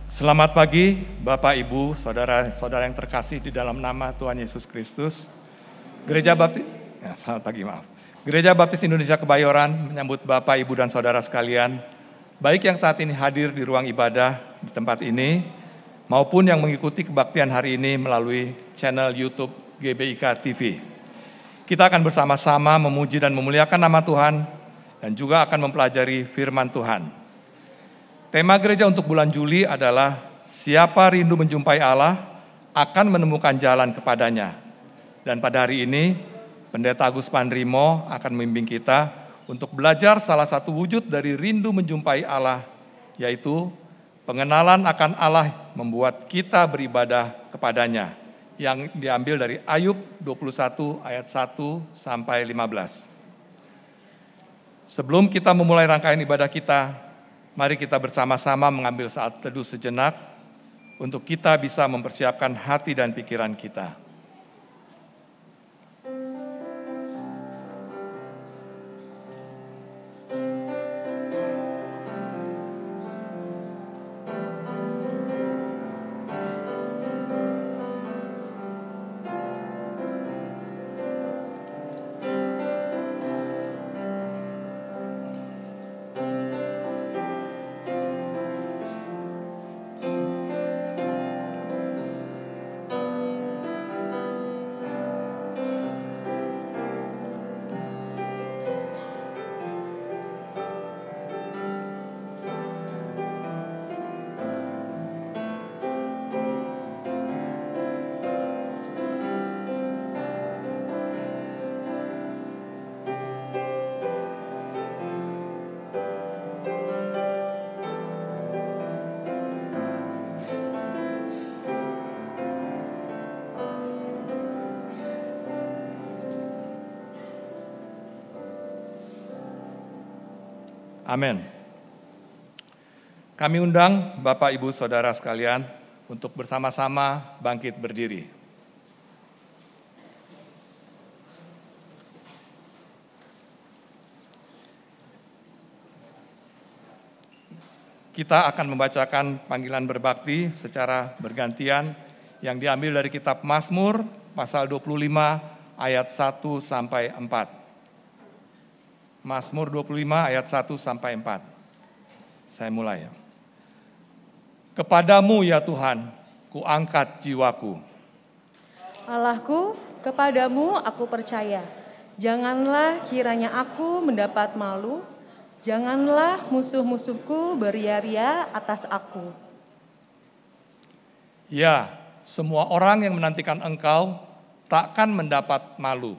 Selamat pagi Bapak, Ibu, saudara-saudara yang terkasih di dalam nama Tuhan Yesus Kristus. Selamat pagi, maaf. Gereja Baptis Indonesia Kebayoran menyambut Bapak, Ibu, dan saudara sekalian, baik yang saat ini hadir di ruang ibadah di tempat ini, maupun yang mengikuti kebaktian hari ini melalui channel YouTube GBIK TV. Kita akan bersama-sama memuji dan memuliakan nama Tuhan, dan juga akan mempelajari firman Tuhan. Tema gereja untuk bulan Juli adalah siapa rindu menjumpai Allah akan menemukan jalan kepadanya. Dan pada hari ini, Pendeta Agus Pandrimo akan membimbing kita untuk belajar salah satu wujud dari rindu menjumpai Allah, yaitu pengenalan akan Allah membuat kita beribadah kepadanya, yang diambil dari Ayub 21 ayat 1 sampai 15. Sebelum kita memulai rangkaian ibadah kita, mari kita bersama-sama mengambil saat teduh sejenak untuk kita bisa mempersiapkan hati dan pikiran kita. Amin. Kami undang Bapak, Ibu, Saudara sekalian untuk bersama-sama bangkit berdiri. Kita akan membacakan panggilan berbakti secara bergantian yang diambil dari kitab Mazmur pasal 25 ayat 1 sampai 4. Mazmur 25 ayat 1 sampai 4. Saya mulai ya. Kepadamu ya Tuhan, kuangkat jiwaku. Allahku, kepadamu aku percaya. Janganlah kiranya aku mendapat malu. Janganlah musuh-musuhku beria-ria atas aku. Ya, semua orang yang menantikan Engkau takkan mendapat malu.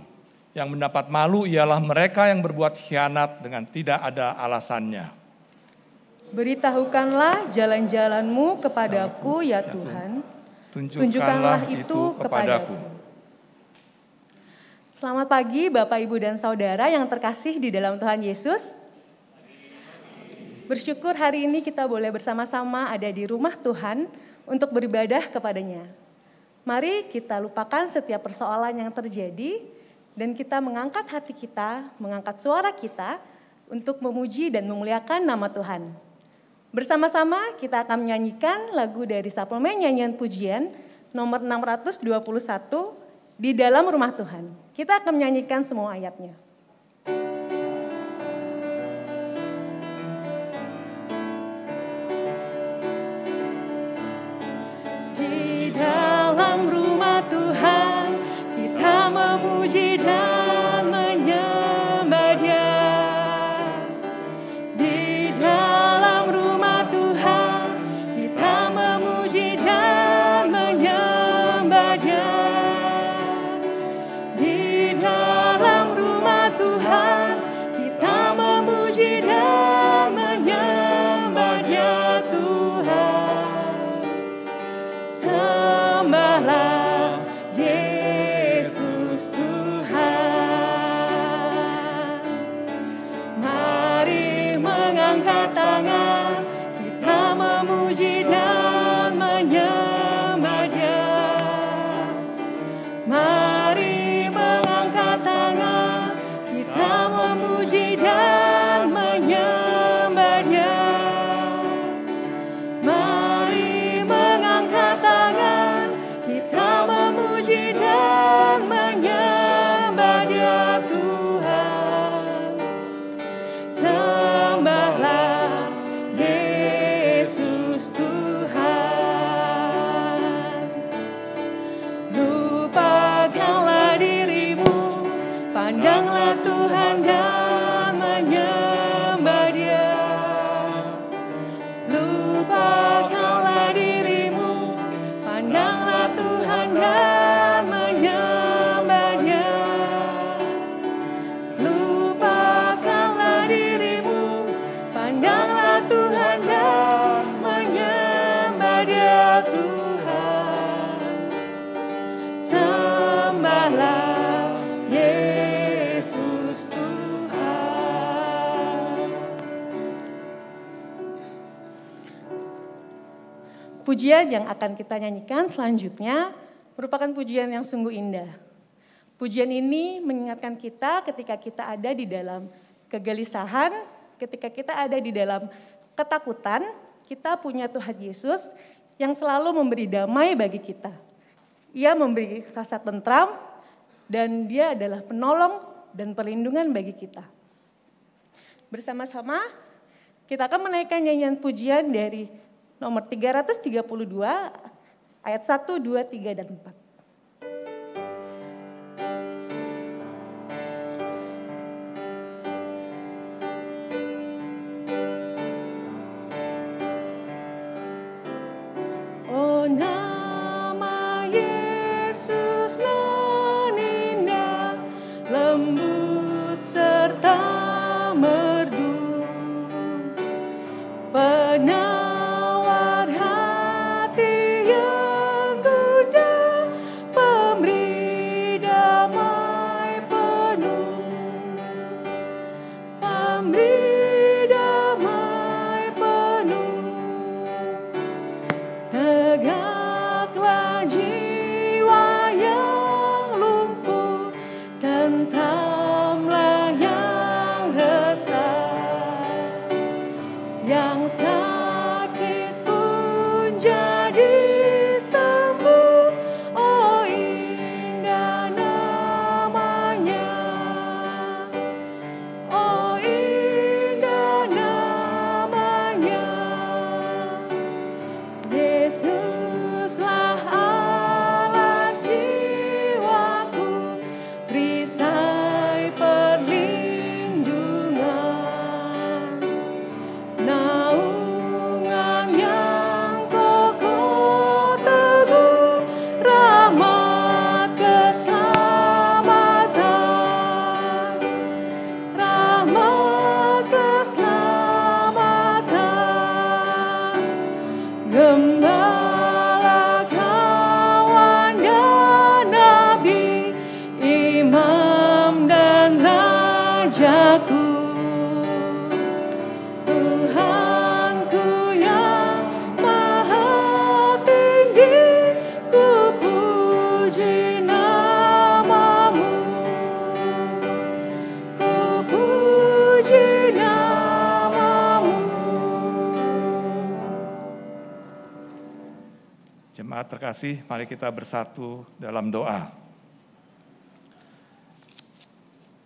Yang mendapat malu ialah mereka yang berbuat khianat dengan tidak ada alasannya. Beritahukanlah jalan-jalanmu kepadaku ya Tuhan. Tunjukkanlah itu kepadaku. Selamat pagi Bapak, Ibu, dan Saudara yang terkasih di dalam Tuhan Yesus. Bersyukur hari ini kita boleh bersama-sama ada di rumah Tuhan untuk beribadah kepadanya. Mari kita lupakan setiap persoalan yang terjadi, dan kita mengangkat hati kita, mengangkat suara kita untuk memuji dan memuliakan nama Tuhan. Bersama-sama kita akan menyanyikan lagu dari Suplemen Nyanyian Pujian nomor 621 di dalam rumah Tuhan. Kita akan menyanyikan semua ayatnya. Di dalam rumah Tuhan kita memuji dan menyembah Dia. Di dalam rumah Tuhan kita memuji dan menyembah Dia. Di dalam rumah Tuhan kita memuji dan menyembah Dia Tuhan. Sembahlah angkat tangan, kita memuji dan menyembah Dia. Mari mengangkat tangan, kita memuji dan menyembah Dia. Mari Pujian yang akan kita nyanyikan selanjutnya merupakan pujian yang sungguh indah. Pujian ini mengingatkan kita ketika kita ada di dalam kegelisahan, ketika kita ada di dalam ketakutan, kita punya Tuhan Yesus yang selalu memberi damai bagi kita. Ia memberi rasa tentram dan Dia adalah penolong dan perlindungan bagi kita. Bersama-sama kita akan menaikkan nyanyian pujian dari nomor 332 ayat 1, 2, 3, dan 4. Jemaat terkasih, mari kita bersatu dalam doa.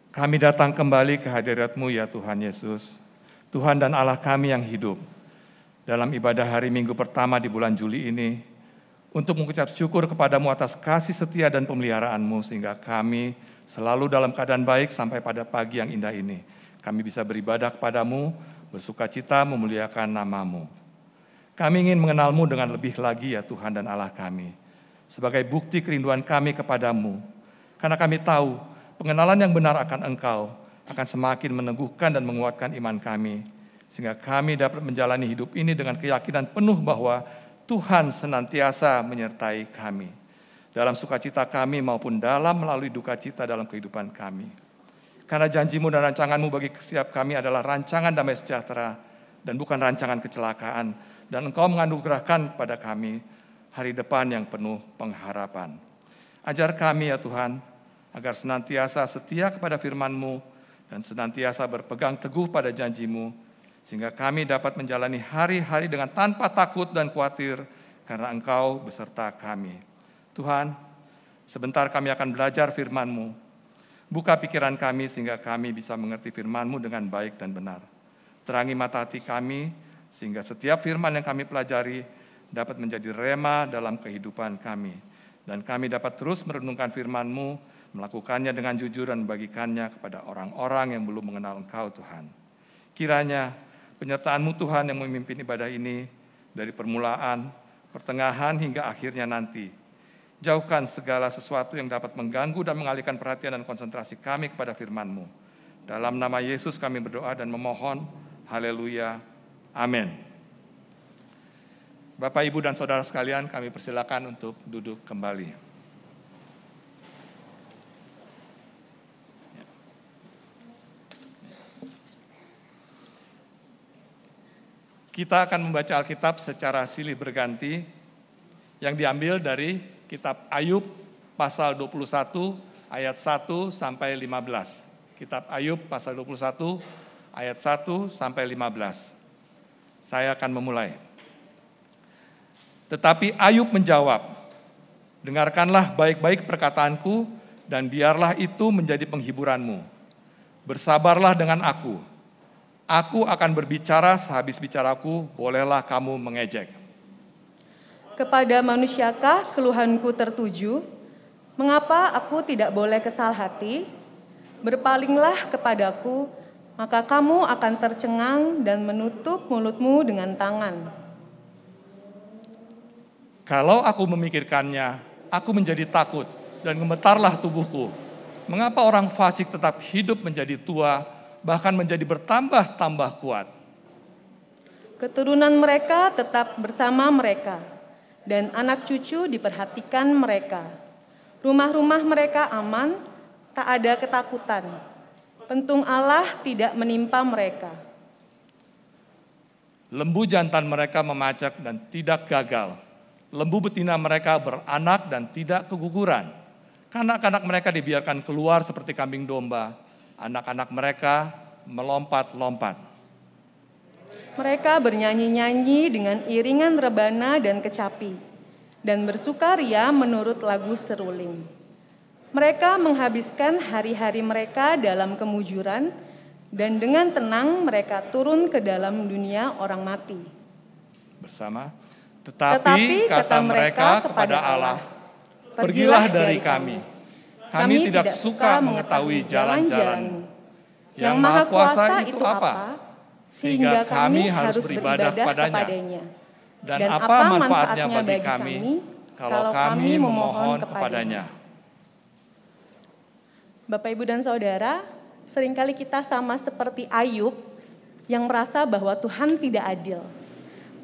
Kami datang kembali ke hadirat-Mu ya Tuhan Yesus, Tuhan dan Allah kami yang hidup. Dalam ibadah hari Minggu pertama di bulan Juli ini, untuk mengucap syukur kepadamu atas kasih setia dan pemeliharaan-Mu, sehingga kami selalu dalam keadaan baik sampai pada pagi yang indah ini. Kami bisa beribadah kepadamu, bersuka cita memuliakan nama-Mu. Kami ingin mengenal-Mu dengan lebih lagi ya Tuhan dan Allah kami, sebagai bukti kerinduan kami kepadamu. Karena kami tahu pengenalan yang benar akan Engkau akan semakin meneguhkan dan menguatkan iman kami, sehingga kami dapat menjalani hidup ini dengan keyakinan penuh bahwa Tuhan senantiasa menyertai kami, dalam sukacita kami maupun dalam melalui duka cita dalam kehidupan kami. Karena janji-Mu dan rancangan-Mu bagi setiap kami adalah rancangan damai sejahtera dan bukan rancangan kecelakaan. Dan Engkau menganugerahkan kepada kami hari depan yang penuh pengharapan. Ajar kami ya Tuhan, agar senantiasa setia kepada firman-Mu dan senantiasa berpegang teguh pada janji-Mu, sehingga kami dapat menjalani hari-hari dengan tanpa takut dan khawatir, karena Engkau beserta kami. Tuhan, sebentar kami akan belajar firman-Mu. Buka pikiran kami sehingga kami bisa mengerti firman-Mu dengan baik dan benar. Terangi mata hati kami, sehingga setiap firman yang kami pelajari dapat menjadi rema dalam kehidupan kami. Dan kami dapat terus merenungkan firman-Mu, melakukannya dengan jujur dan membagikannya kepada orang-orang yang belum mengenal Engkau Tuhan. Kiranya penyertaan-Mu Tuhan yang memimpin ibadah ini dari permulaan, pertengahan hingga akhirnya nanti. Jauhkan segala sesuatu yang dapat mengganggu dan mengalihkan perhatian dan konsentrasi kami kepada firman-Mu. Dalam nama Yesus kami berdoa dan memohon. Haleluya. Amin. Bapak, Ibu, dan Saudara sekalian, kami persilakan untuk duduk kembali. Kita akan membaca Alkitab secara silih berganti yang diambil dari kitab Ayub pasal 21 ayat 1 sampai 15. Kitab Ayub pasal 21 ayat 1 sampai 15. Saya akan memulai. Tetapi Ayub menjawab, "Dengarkanlah baik-baik perkataanku dan biarlah itu menjadi penghiburanmu. Bersabarlah dengan aku. Aku akan berbicara sehabis bicaraku, bolehlah kamu mengejek. Kepada manusiakah keluhanku tertuju? Mengapa aku tidak boleh kesal hati? Berpalinglah kepadaku, maka kamu akan tercengang dan menutup mulutmu dengan tangan." Kalau aku memikirkannya, aku menjadi takut dan gemetarlah tubuhku. Mengapa orang fasik tetap hidup menjadi tua, bahkan menjadi bertambah-tambah kuat? Keturunan mereka tetap bersama mereka, dan anak cucu diperhatikan mereka. Rumah-rumah mereka aman, tak ada ketakutan. Pentung Allah tidak menimpa mereka. Lembu jantan mereka memacak dan tidak gagal. Lembu betina mereka beranak dan tidak keguguran. Kanak-kanak mereka dibiarkan keluar seperti kambing domba. Anak-anak mereka melompat-lompat. Mereka bernyanyi-nyanyi dengan iringan rebana dan kecapi, dan bersukaria menurut lagu seruling. Mereka menghabiskan hari-hari mereka dalam kemujuran, dan dengan tenang mereka turun ke dalam dunia orang mati. Bersama, tetapi kata mereka kepada Allah, "Pergilah dari kami. Kami tidak suka mengetahui jalan-jalan-Mu. Yang Maha Kuasa itu apa? Sehingga kami harus beribadah kepadanya. Dan apa manfaatnya bagi kami kalau kami memohon kepadanya?" Bapak, Ibu, dan Saudara, seringkali kita sama seperti Ayub yang merasa bahwa Tuhan tidak adil.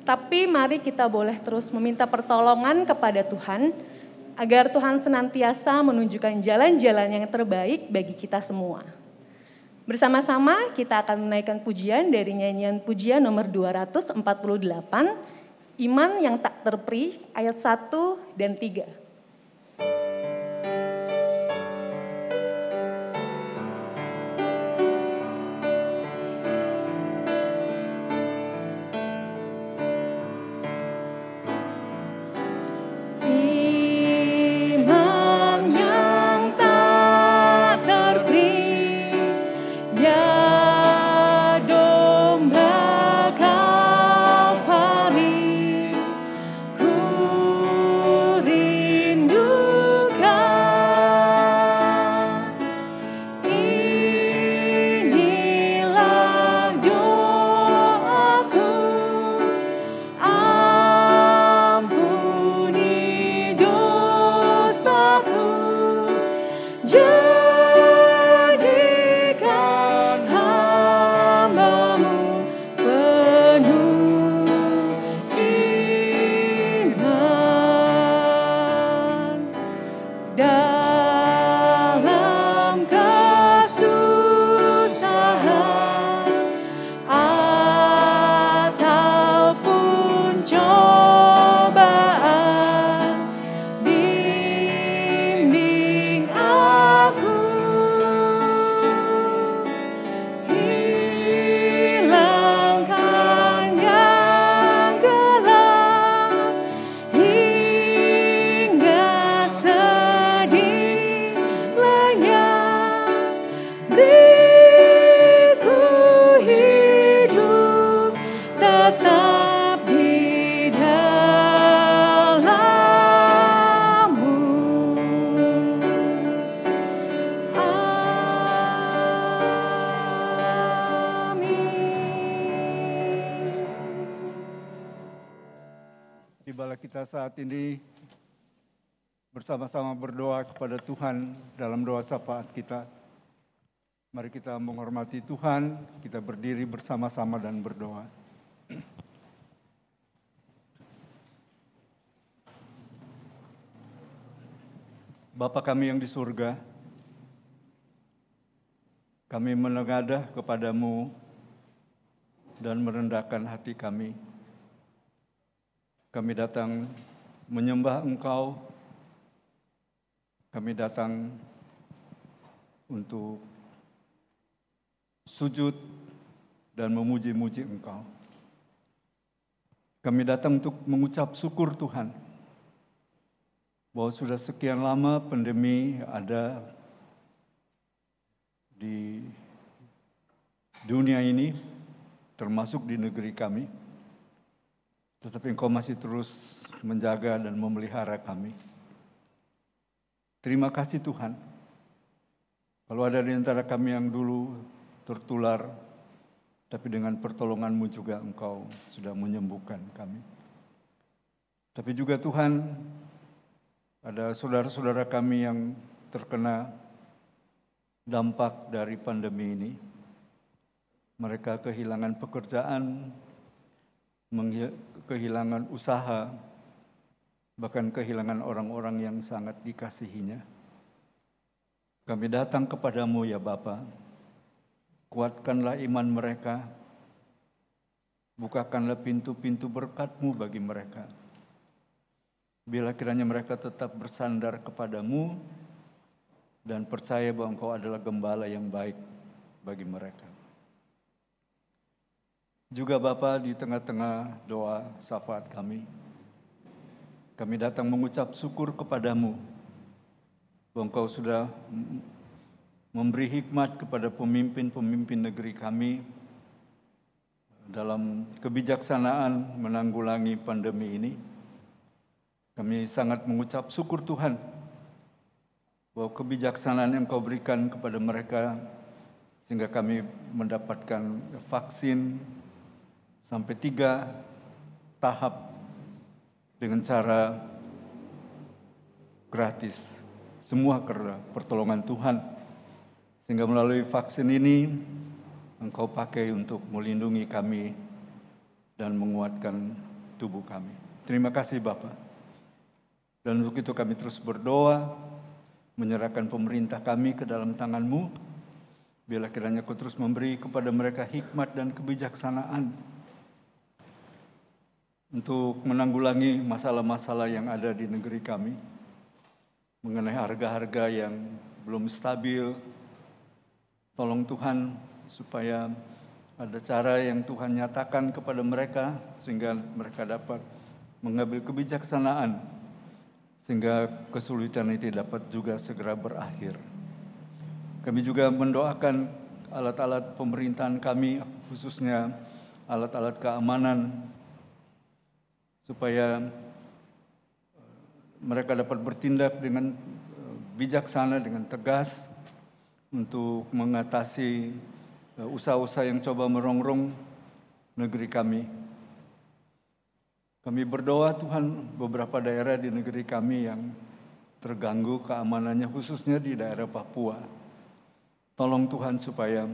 Tapi mari kita boleh terus meminta pertolongan kepada Tuhan, agar Tuhan senantiasa menunjukkan jalan-jalan yang terbaik bagi kita semua. Bersama-sama kita akan menaikkan pujian dari nyanyian pujian nomor 248, Iman yang Tak Terperi, ayat 1 dan 3. Kita saat ini bersama-sama berdoa kepada Tuhan dalam doa syafaat kita. Mari kita menghormati Tuhan, kita berdiri bersama-sama dan berdoa. Bapa kami yang di surga, kami menengadah kepadamu dan merendahkan hati kami. Kami datang menyembah Engkau. Kami datang untuk sujud dan memuji-muji Engkau. Kami datang untuk mengucap syukur Tuhan, bahwa sudah sekian lama pandemi ada di dunia ini, termasuk di negeri kami, tetapi Engkau masih terus menjaga dan memelihara kami. Terima kasih Tuhan. Kalau ada di antara kami yang dulu tertular, tapi dengan pertolongan-Mu juga Engkau sudah menyembuhkan kami. Tapi juga Tuhan, ada saudara-saudara kami yang terkena dampak dari pandemi ini. Mereka kehilangan pekerjaan, kehilangan usaha, bahkan kehilangan orang-orang yang sangat dikasihinya. Kami datang kepadamu ya Bapa, kuatkanlah iman mereka, bukakanlah pintu-pintu berkat-Mu bagi mereka. Bila kiranya mereka tetap bersandar kepadamu dan percaya bahwa Engkau adalah gembala yang baik bagi mereka. Juga Bapa, di tengah-tengah doa syafaat kami datang mengucap syukur kepadamu bahwa Engkau sudah memberi hikmat kepada pemimpin-pemimpin negeri kami dalam kebijaksanaan menanggulangi pandemi ini. Kami sangat mengucap syukur Tuhan bahwa kebijaksanaan yang Kau berikan kepada mereka sehingga kami mendapatkan vaksin sampai 3 tahap dengan cara gratis. Semua karena pertolongan Tuhan. Sehingga melalui vaksin ini Engkau pakai untuk melindungi kami dan menguatkan tubuh kami. Terima kasih Bapa. Dan untuk itu kami terus berdoa, menyerahkan pemerintah kami ke dalam tangan-Mu. Bila kiranya Kau terus memberi kepada mereka hikmat dan kebijaksanaan untuk menanggulangi masalah-masalah yang ada di negeri kami, mengenai harga-harga yang belum stabil. Tolong Tuhan supaya ada cara yang Tuhan nyatakan kepada mereka sehingga mereka dapat mengambil kebijaksanaan sehingga kesulitan itu dapat juga segera berakhir. Kami juga mendoakan alat-alat pemerintahan kami, khususnya alat-alat keamanan, supaya mereka dapat bertindak dengan bijaksana, dengan tegas untuk mengatasi usaha-usaha yang coba merongrong negeri kami. Kami berdoa Tuhan, beberapa daerah di negeri kami yang terganggu keamanannya, khususnya di daerah Papua. Tolong Tuhan supaya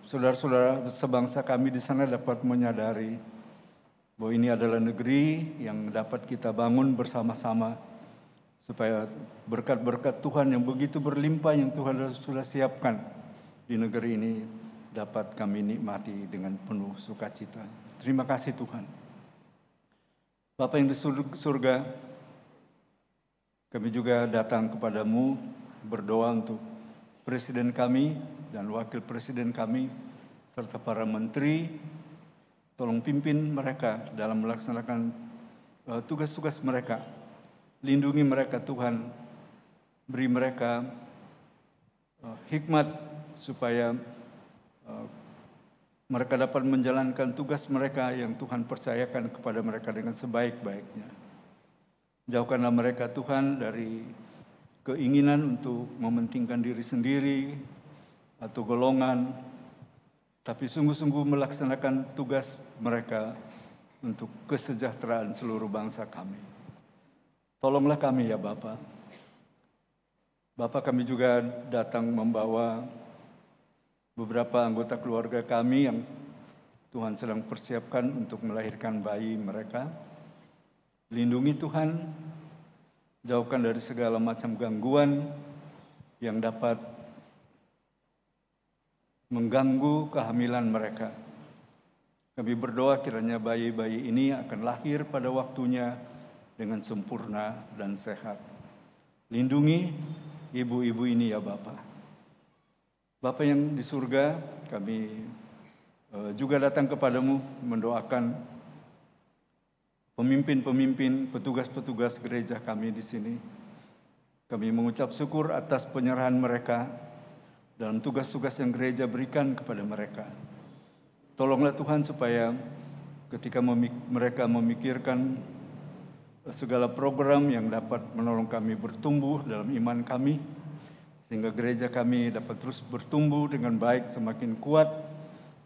saudara-saudara sebangsa kami di sana dapat menyadari bahwa ini adalah negeri yang dapat kita bangun bersama-sama, supaya berkat-berkat Tuhan yang begitu berlimpah yang Tuhan sudah siapkan di negeri ini dapat kami nikmati dengan penuh sukacita. Terima kasih Tuhan. Bapa yang di surga, kami juga datang kepadamu berdoa untuk Presiden kami dan Wakil Presiden kami, serta para menteri. Tolong pimpin mereka dalam melaksanakan tugas-tugas mereka. Lindungi mereka Tuhan, beri mereka hikmat supaya mereka dapat menjalankan tugas mereka yang Tuhan percayakan kepada mereka dengan sebaik-baiknya. Jauhkanlah mereka Tuhan dari keinginan untuk mementingkan diri sendiri atau golongan, tapi sungguh-sungguh melaksanakan tugas mereka untuk kesejahteraan seluruh bangsa kami. Tolonglah kami ya Bapa. Bapa, kami juga datang membawa beberapa anggota keluarga kami yang Tuhan sedang persiapkan untuk melahirkan bayi mereka. Lindungi Tuhan, jauhkan dari segala macam gangguan yang dapat mengganggu kehamilan mereka. Kami berdoa kiranya bayi-bayi ini akan lahir pada waktunya dengan sempurna dan sehat. Lindungi ibu-ibu ini ya Bapa. Bapa yang di surga, kami juga datang kepadamu mendoakan pemimpin-pemimpin, petugas-petugas gereja kami di sini. Kami mengucap syukur atas penyerahan mereka dalam tugas-tugas yang gereja berikan kepada mereka. Tolonglah Tuhan supaya ketika mereka memikirkan segala program yang dapat menolong kami bertumbuh dalam iman kami, sehingga gereja kami dapat terus bertumbuh dengan baik, semakin kuat,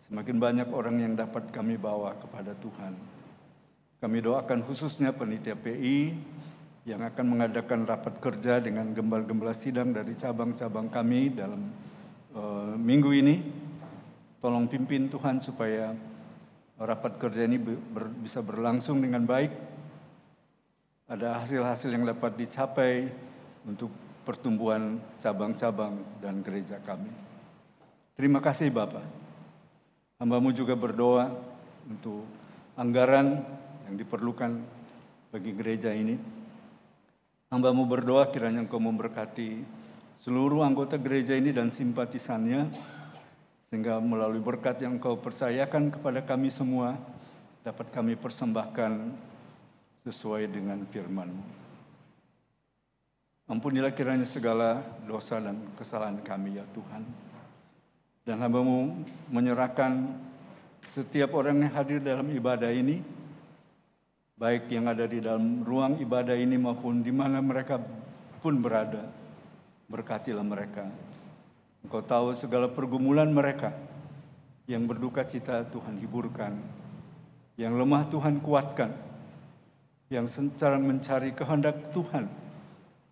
semakin banyak orang yang dapat kami bawa kepada Tuhan. Kami doakan khususnya panitia PI yang akan mengadakan rapat kerja dengan gembala-gembala sidang dari cabang-cabang kami dalam minggu ini. Tolong pimpin Tuhan supaya rapat kerja ini bisa berlangsung dengan baik. Ada hasil-hasil yang dapat dicapai untuk pertumbuhan cabang-cabang dan gereja kami. Terima kasih Bapak. Hamba-Mu juga berdoa untuk anggaran yang diperlukan bagi gereja ini. Hamba-Mu berdoa kiranya Engkau memberkati seluruh anggota gereja ini dan simpatisannya, sehingga melalui berkat yang Engkau percayakan kepada kami semua, dapat kami persembahkan sesuai dengan firman-Mu. Ampunilah kiranya segala dosa dan kesalahan kami ya Tuhan. Dan hamba-Mu menyerahkan setiap orang yang hadir dalam ibadah ini, baik yang ada di dalam ruang ibadah ini maupun di mana mereka pun berada, berkatilah mereka. Engkau tahu segala pergumulan mereka, yang berduka cita Tuhan hiburkan, yang lemah Tuhan kuatkan, yang sedang mencari kehendak Tuhan,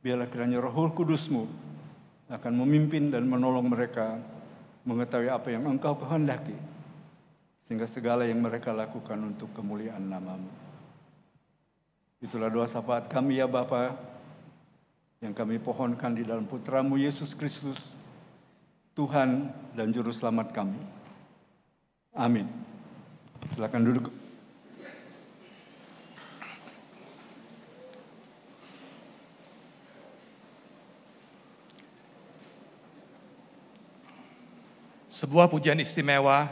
biarlah kiranya Roh Kudus-Mu akan memimpin dan menolong mereka mengetahui apa yang Engkau kehendaki, sehingga segala yang mereka lakukan untuk kemuliaan nama-Mu. Itulah doa syafaat kami ya Bapa, yang kami pohonkan di dalam Putra-Mu Yesus Kristus, Tuhan dan Juru Selamat kami. Amin. Silakan duduk. Sebuah pujian istimewa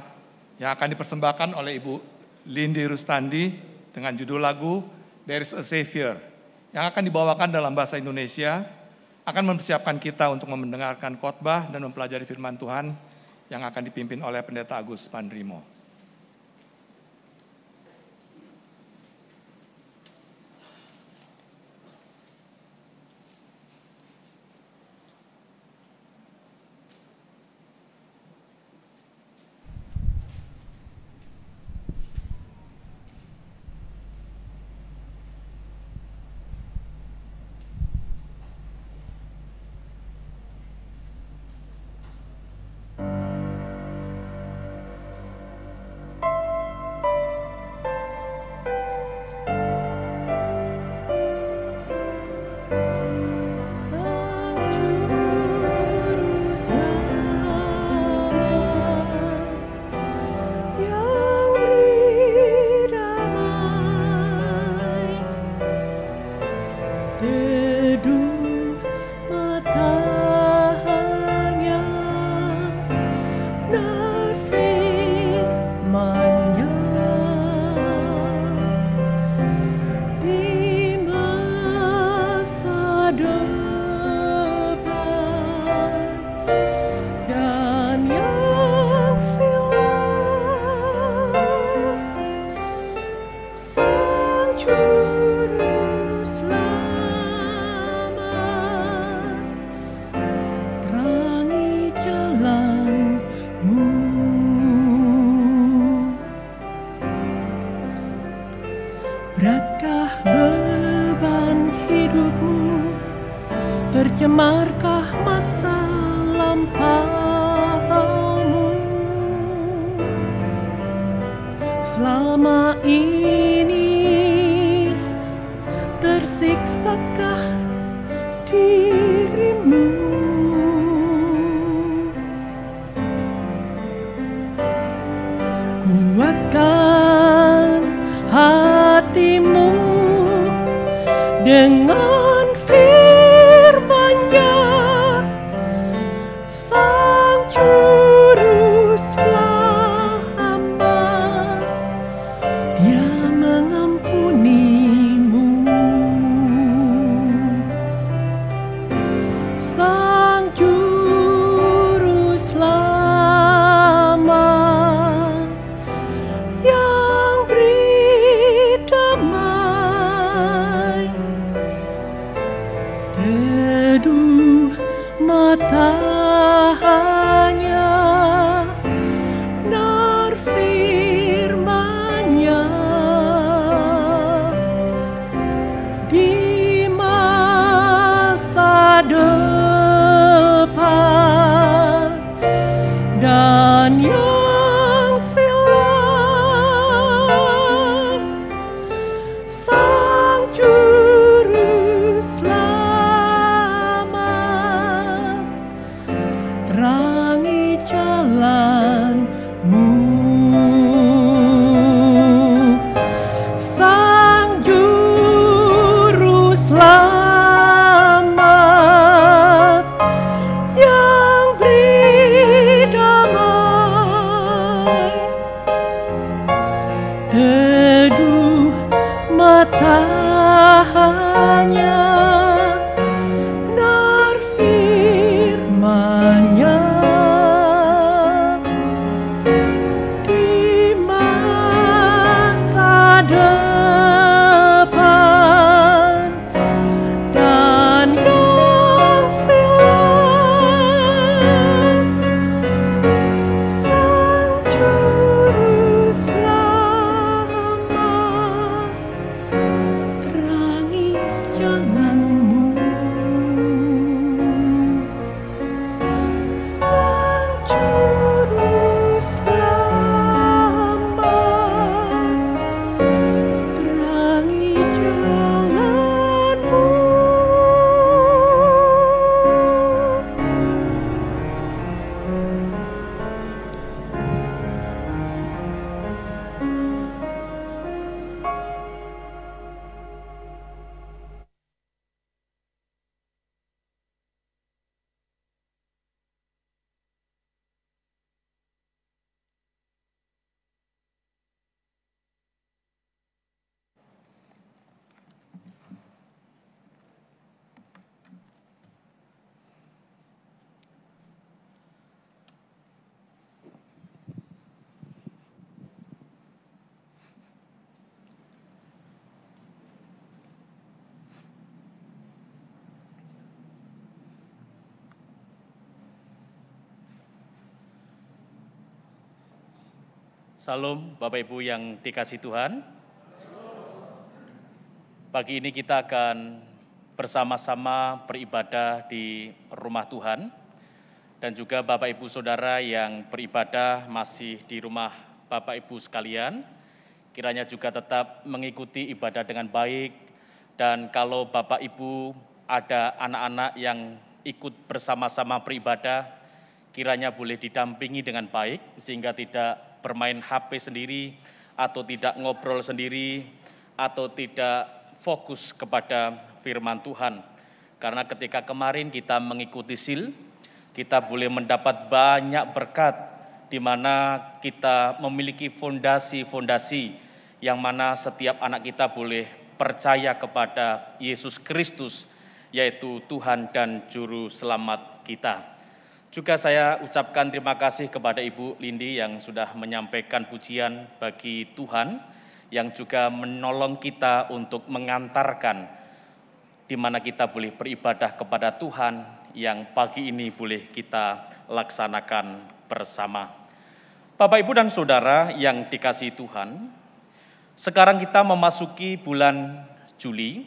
yang akan dipersembahkan oleh Ibu Lindi Rustandi dengan judul lagu There is a Savior, yang akan dibawakan dalam bahasa Indonesia, akan mempersiapkan kita untuk mendengarkan khotbah dan mempelajari firman Tuhan yang akan dipimpin oleh Pendeta Agus Pandrimo. Tercemarkah masa lampaumu? Selama ini tersiksakah dirimu? Kuatkan dengan firman-Nya, Sang Juru Selamat, Dia mengampunimu. Sang Juru Selamat yang beri damai, teduh matanya, benar firman-Nya, di masa depan dan yang silam, Sang Juru Selamat terangi jalanmu. Sang Juru Selamat yang beri damai, teduh matanya, benar firman-Nya, di masa depan dan yang silam, Sang Juru Selamat terangi jalanmu. Sang Juru Selamat terangi jalanmu. Salam Bapak Ibu yang dikasihi Tuhan. Pagi ini kita akan bersama-sama beribadah di rumah Tuhan. Dan juga Bapak Ibu Saudara yang beribadah masih di rumah Bapak Ibu sekalian, kiranya juga tetap mengikuti ibadah dengan baik. Dan kalau Bapak Ibu ada anak-anak yang ikut bersama-sama beribadah, kiranya boleh didampingi dengan baik sehingga tidak bermain HP sendiri, atau tidak ngobrol sendiri, atau tidak fokus kepada firman Tuhan. Karena ketika kemarin kita mengikuti SIL, kita boleh mendapat banyak berkat, di mana kita memiliki fondasi-fondasi yang mana setiap anak kita boleh percaya kepada Yesus Kristus, yaitu Tuhan dan Juru Selamat kita. Juga saya ucapkan terima kasih kepada Ibu Lindi yang sudah menyampaikan pujian bagi Tuhan, yang juga menolong kita untuk mengantarkan di mana kita boleh beribadah kepada Tuhan yang pagi ini boleh kita laksanakan bersama. Bapak, Ibu, dan Saudara yang dikasihi Tuhan, sekarang kita memasuki bulan Juli,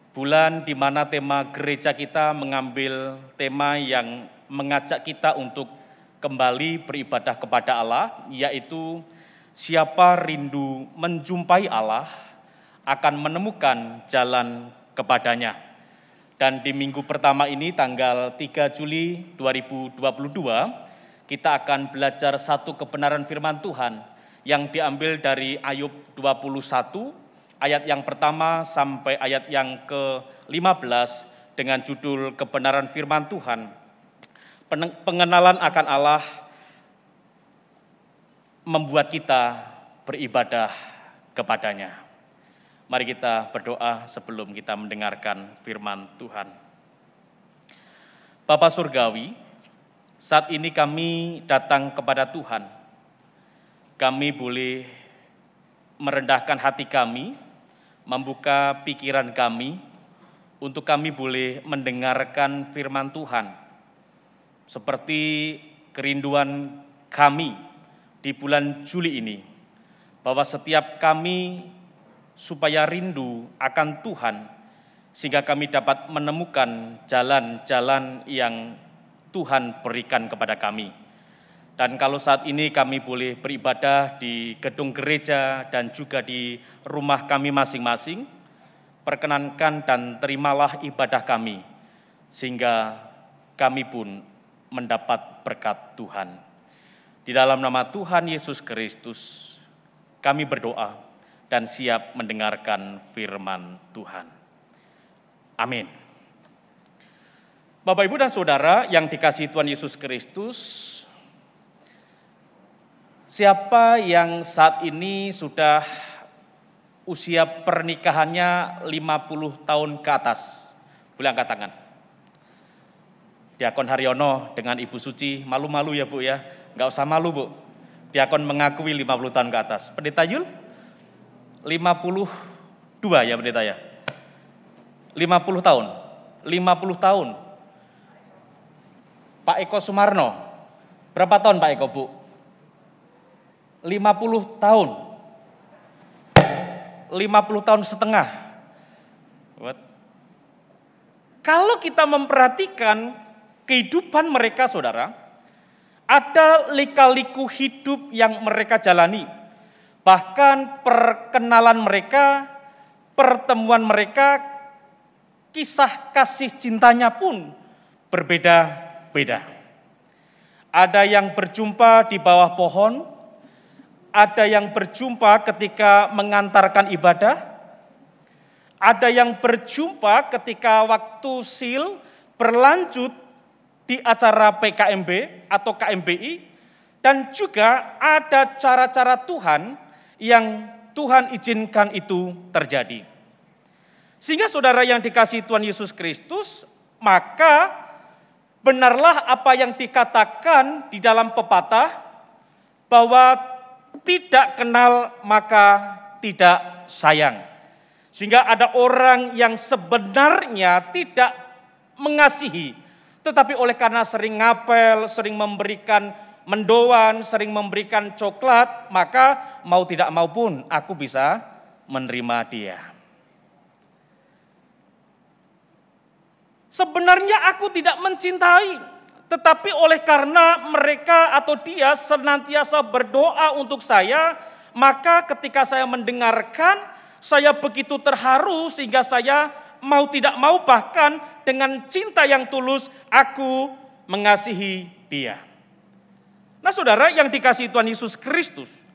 bulan di mana tema gereja kita mengambil tema yang mengajak kita untuk kembali beribadah kepada Allah, yaitu siapa rindu menjumpai Allah akan menemukan jalan kepadanya. Dan di minggu pertama ini tanggal 3 Juli 2022, kita akan belajar satu kebenaran firman Tuhan yang diambil dari Ayub 21 ayat yang pertama sampai ayat yang ke-15 dengan judul Kebenaran Firman Tuhan. Pengenalan akan Allah membuat kita beribadah kepadanya. Mari kita berdoa sebelum kita mendengarkan firman Tuhan. Bapa Surgawi, saat ini kami datang kepada Tuhan. Kami boleh merendahkan hati kami, membuka pikiran kami, untuk kami boleh mendengarkan firman Tuhan. Seperti kerinduan kami di bulan Juli ini, bahwa setiap kami supaya rindu akan Tuhan, sehingga kami dapat menemukan jalan-jalan yang Tuhan berikan kepada kami. Dan kalau saat ini kami boleh beribadah di gedung gereja dan juga di rumah kami masing-masing, perkenankan dan terimalah ibadah kami, sehingga kami pun mendapat berkat Tuhan. Di dalam nama Tuhan Yesus Kristus, kami berdoa dan siap mendengarkan firman Tuhan. Amin. Bapak, Ibu, dan Saudara yang dikasihi Tuhan Yesus Kristus, siapa yang saat ini sudah usia pernikahannya 50 tahun ke atas? Boleh angkat tangan. Diakon Haryono dengan Ibu Suci, malu-malu ya Bu ya? Enggak usah malu Bu. Diakon mengakui 50 tahun ke atas. Pendeta Yul? 52 ya Pendeta ya? 50 tahun. 50 tahun. Pak Eko Sumarno, berapa tahun Pak Eko Bu? 50 tahun. 50 tahun setengah. Kalau kita memperhatikan kehidupan mereka, saudara, ada lika-liku hidup yang mereka jalani. Bahkan perkenalan mereka, pertemuan mereka, kisah kasih cintanya pun berbeda-beda. Ada yang berjumpa di bawah pohon, ada yang berjumpa ketika mengantarkan ibadah, ada yang berjumpa ketika waktu sil berlanjut di acara PKMB atau KMBI, dan juga ada cara-cara Tuhan yang Tuhan izinkan itu terjadi. Sehingga saudara yang dikasihi Tuhan Yesus Kristus, maka benarlah apa yang dikatakan di dalam pepatah, bahwa tidak kenal maka tidak sayang. Sehingga ada orang yang sebenarnya tidak mengasihi, tetapi oleh karena sering ngapel, sering memberikan mendoan, sering memberikan coklat, maka mau tidak mau pun aku bisa menerima dia. Sebenarnya aku tidak mencintai, tetapi oleh karena mereka atau dia senantiasa berdoa untuk saya, maka ketika saya mendengarkan, saya begitu terharu sehingga saya mau tidak mau bahkan dengan cinta yang tulus, aku mengasihi dia. Nah saudara yang dikasihi Tuhan Yesus Kristus,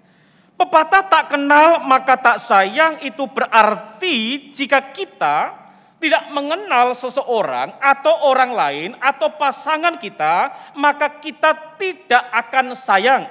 pepatah tak kenal maka tak sayang itu berarti jika kita tidak mengenal seseorang atau orang lain atau pasangan kita, maka kita tidak akan sayang,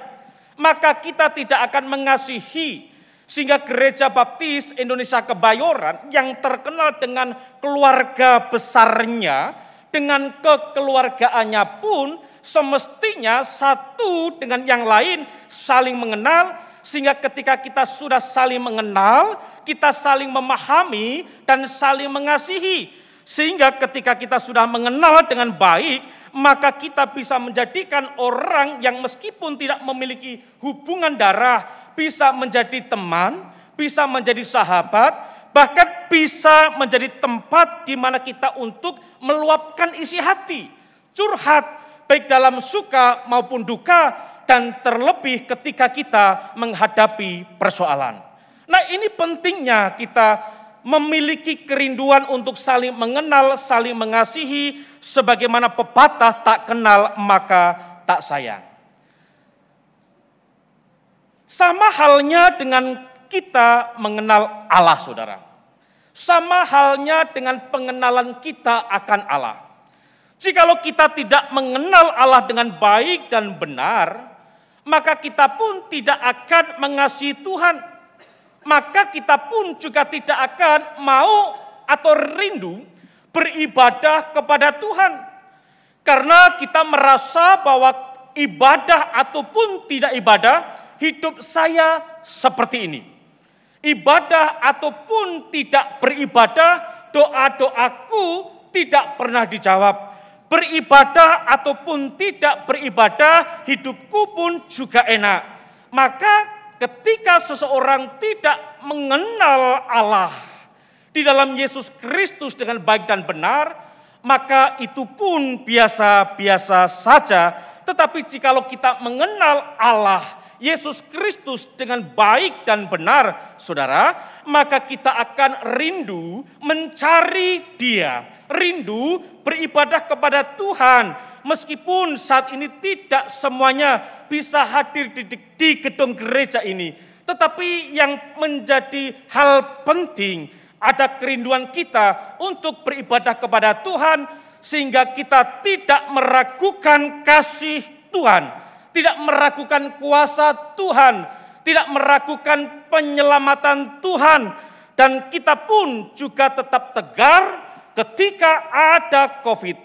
maka kita tidak akan mengasihi. Sehingga Gereja Baptis Indonesia Kebayoran yang terkenal dengan keluarga besarnya, dengan kekeluargaannya pun semestinya satu dengan yang lain saling mengenal. Sehingga ketika kita sudah saling mengenal, kita saling memahami dan saling mengasihi. Sehingga ketika kita sudah mengenal dengan baik, maka kita bisa menjadikan orang yang meskipun tidak memiliki hubungan darah, bisa menjadi teman, bisa menjadi sahabat, bahkan bisa menjadi tempat di mana kita untuk meluapkan isi hati, curhat, baik dalam suka maupun duka, dan terlebih ketika kita menghadapi persoalan. Nah ini pentingnya kita memiliki kerinduan untuk saling mengenal, saling mengasihi, sebagaimana pepatah tak kenal maka tak sayang. Sama halnya dengan kita mengenal Allah, saudara. Sama halnya dengan pengenalan kita akan Allah. Jikalau kita tidak mengenal Allah dengan baik dan benar, maka kita pun tidak akan mengasihi Tuhan. Maka kita pun juga tidak akan mau atau rindu beribadah kepada Tuhan. Karena kita merasa bahwa ibadah ataupun tidak ibadah, hidup saya seperti ini. Ibadah ataupun tidak beribadah, doa-doaku tidak pernah dijawab. Beribadah ataupun tidak beribadah, hidupku pun juga enak. Maka ketika seseorang tidak mengenal Allah di dalam Yesus Kristus dengan baik dan benar, maka itu pun biasa-biasa saja. Tetapi jikalau kita mengenal Allah, Yesus Kristus dengan baik dan benar, saudara, maka kita akan rindu mencari Dia, rindu beribadah kepada Tuhan. Meskipun saat ini tidak semuanya bisa hadir di gedung gereja ini, tetapi yang menjadi hal penting, ada kerinduan kita untuk beribadah kepada Tuhan, sehingga kita tidak meragukan kasih Tuhan, tidak meragukan kuasa Tuhan, tidak meragukan penyelamatan Tuhan. Dan kita pun juga tetap tegar ketika ada COVID,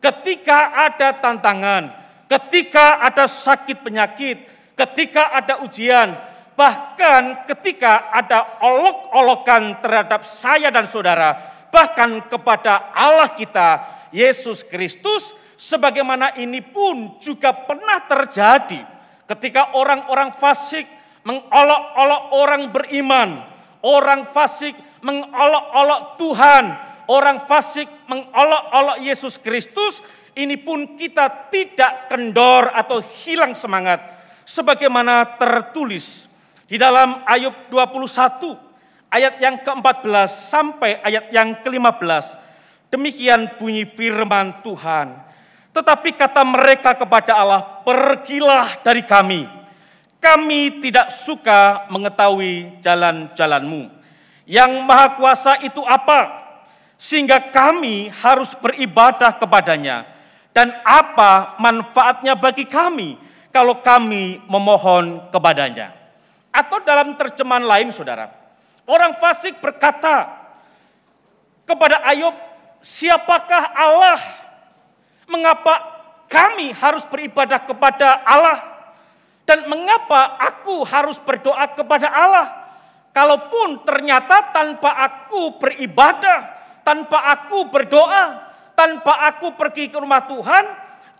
ketika ada tantangan, ketika ada sakit penyakit, ketika ada ujian, bahkan ketika ada olok-olokan terhadap saya dan saudara, bahkan kepada Allah kita, Yesus Kristus. Sebagaimana ini pun juga pernah terjadi ketika orang-orang fasik mengolok-olok orang beriman, orang fasik mengolok-olok Tuhan, orang fasik mengolok-olok Yesus Kristus. Ini pun kita tidak kendor atau hilang semangat, sebagaimana tertulis di dalam Ayub 21 ayat yang ke-14 sampai ayat yang ke-15. Demikian bunyi firman Tuhan. Tetapi kata mereka kepada Allah, pergilah dari kami. Kami tidak suka mengetahui jalan-jalan-Mu. Yang Maha Kuasa itu apa? Sehingga kami harus beribadah kepadanya. Dan apa manfaatnya bagi kami kalau kami memohon kepadanya? Atau dalam terjemahan lain, saudara, orang fasik berkata kepada Ayub, siapakah Allah? Mengapa kami harus beribadah kepada Allah? Dan mengapa aku harus berdoa kepada Allah? Kalaupun ternyata tanpa aku beribadah, tanpa aku berdoa, tanpa aku pergi ke rumah Tuhan,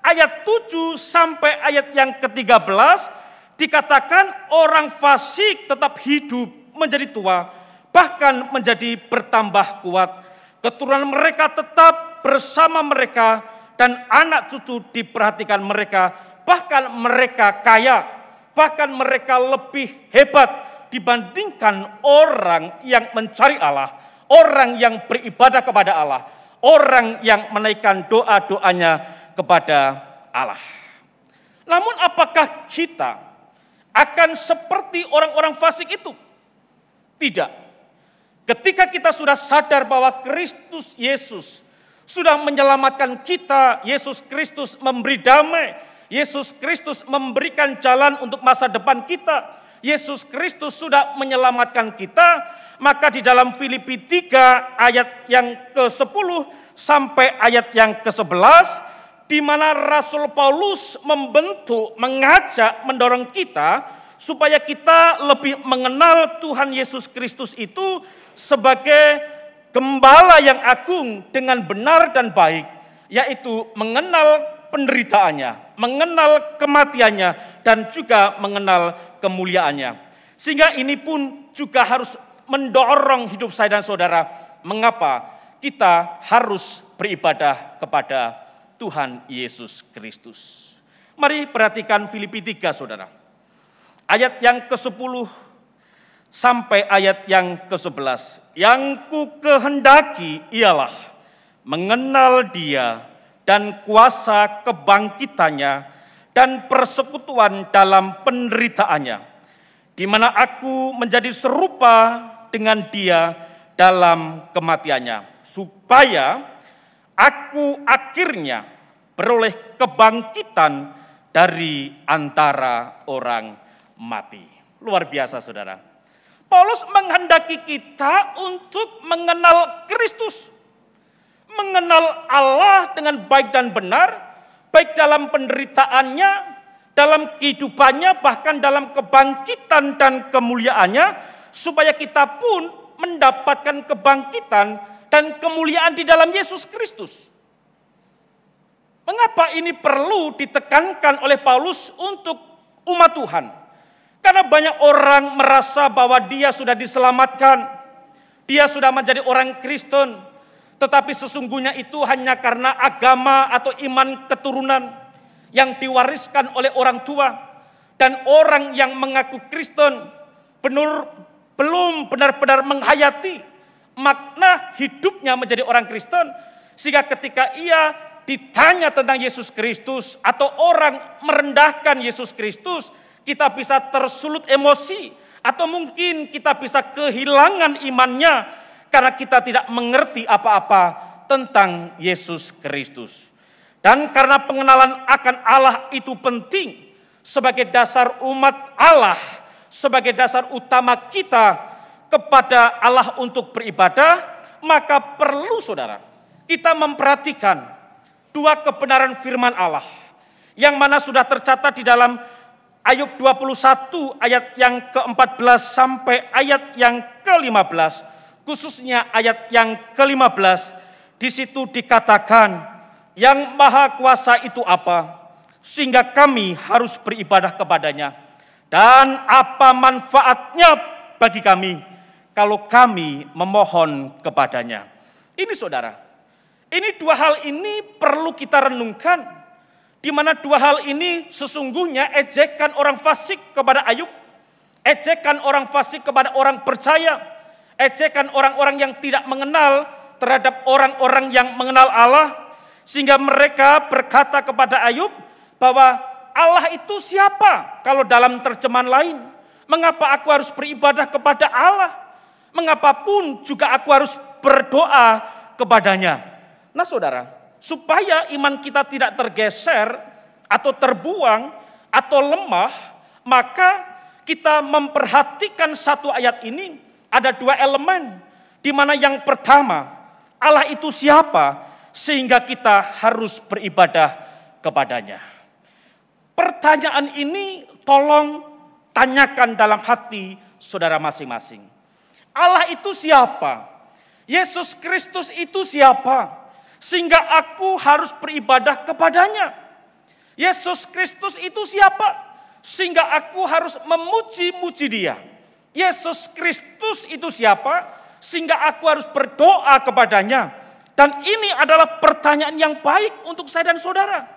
ayat 7 sampai ayat yang ke-13 dikatakan orang fasik tetap hidup menjadi tua, bahkan menjadi bertambah kuat. Keturunan mereka tetap bersama mereka, dan anak cucu diperhatikan mereka, bahkan mereka kaya, bahkan mereka lebih hebat dibandingkan orang yang mencari Allah, orang yang beribadah kepada Allah, orang yang menaikkan doa-doanya kepada Allah. Namun apakah kita akan seperti orang-orang fasik itu? Tidak. Ketika kita sudah sadar bahwa Kristus Yesus sudah menyelamatkan kita, Yesus Kristus memberi damai, Yesus Kristus memberikan jalan untuk masa depan kita, Yesus Kristus sudah menyelamatkan kita, maka di dalam Filipi 3 ayat yang ke-10 sampai ayat yang ke-11, di mana Rasul Paulus membentuk, mengajak, mendorong kita supaya kita lebih mengenal Tuhan Yesus Kristus itu sebagai Gembala yang agung dengan benar dan baik, yaitu mengenal penderitaannya, mengenal kematiannya, dan juga mengenal kemuliaannya. Sehingga ini pun juga harus mendorong hidup saya dan saudara, mengapa kita harus beribadah kepada Tuhan Yesus Kristus. Mari perhatikan Filipi 3, saudara. Ayat yang ke-10 sampai ayat yang ke-11. Yang ku kehendaki ialah mengenal Dia dan kuasa kebangkitannya dan persekutuan dalam penderitaannya, di mana aku menjadi serupa dengan Dia dalam kematiannya, supaya aku akhirnya beroleh kebangkitan dari antara orang mati. Luar biasa, saudara. Paulus menghendaki kita untuk mengenal Kristus, mengenal Allah dengan baik dan benar, baik dalam penderitaannya, dalam kehidupannya, bahkan dalam kebangkitan dan kemuliaannya, supaya kita pun mendapatkan kebangkitan dan kemuliaan di dalam Yesus Kristus. Mengapa ini perlu ditekankan oleh Paulus untuk umat Tuhan? Karena banyak orang merasa bahwa dia sudah diselamatkan, dia sudah menjadi orang Kristen, tetapi sesungguhnya itu hanya karena agama atau iman keturunan yang diwariskan oleh orang tua. Dan orang yang mengaku Kristen belum benar-benar menghayati makna hidupnya menjadi orang Kristen, sehingga ketika ia ditanya tentang Yesus Kristus atau orang merendahkan Yesus Kristus, kita bisa tersulut emosi atau mungkin kita bisa kehilangan imannya karena kita tidak mengerti apa-apa tentang Yesus Kristus. Dan karena pengenalan akan Allah itu penting sebagai dasar umat Allah, sebagai dasar utama kita kepada Allah untuk beribadah, maka perlu, saudara, kita memperhatikan dua kebenaran firman Allah yang mana sudah tercatat di dalam Ayub 21 ayat yang ke-14 sampai ayat yang ke-15, khususnya ayat yang ke-15. Di situ dikatakan, yang maha kuasa itu apa, sehingga kami harus beribadah kepadanya, dan apa manfaatnya bagi kami kalau kami memohon kepadanya. Ini, saudara, ini dua hal ini perlu kita renungkan, di mana dua hal ini sesungguhnya ejekan orang fasik kepada Ayub, ejekan orang fasik kepada orang percaya, ejekan orang-orang yang tidak mengenal terhadap orang-orang yang mengenal Allah, sehingga mereka berkata kepada Ayub bahwa Allah itu siapa? Kalau dalam terjemahan lain, mengapa aku harus beribadah kepada Allah? Mengapapun juga aku harus berdoa kepadanya. Nah, saudara, supaya iman kita tidak tergeser atau terbuang atau lemah, maka kita memperhatikan satu ayat ini ada dua elemen, di mana yang pertama, Allah itu siapa sehingga kita harus beribadah kepadanya. Pertanyaan ini tolong tanyakan dalam hati saudara masing-masing. Allah itu siapa? Yesus Kristus itu siapa? Sehingga aku harus beribadah kepadanya. Yesus Kristus itu siapa? Sehingga aku harus memuji-muji Dia. Yesus Kristus itu siapa? Sehingga aku harus berdoa kepadanya. Dan ini adalah pertanyaan yang baik untuk saya dan saudara.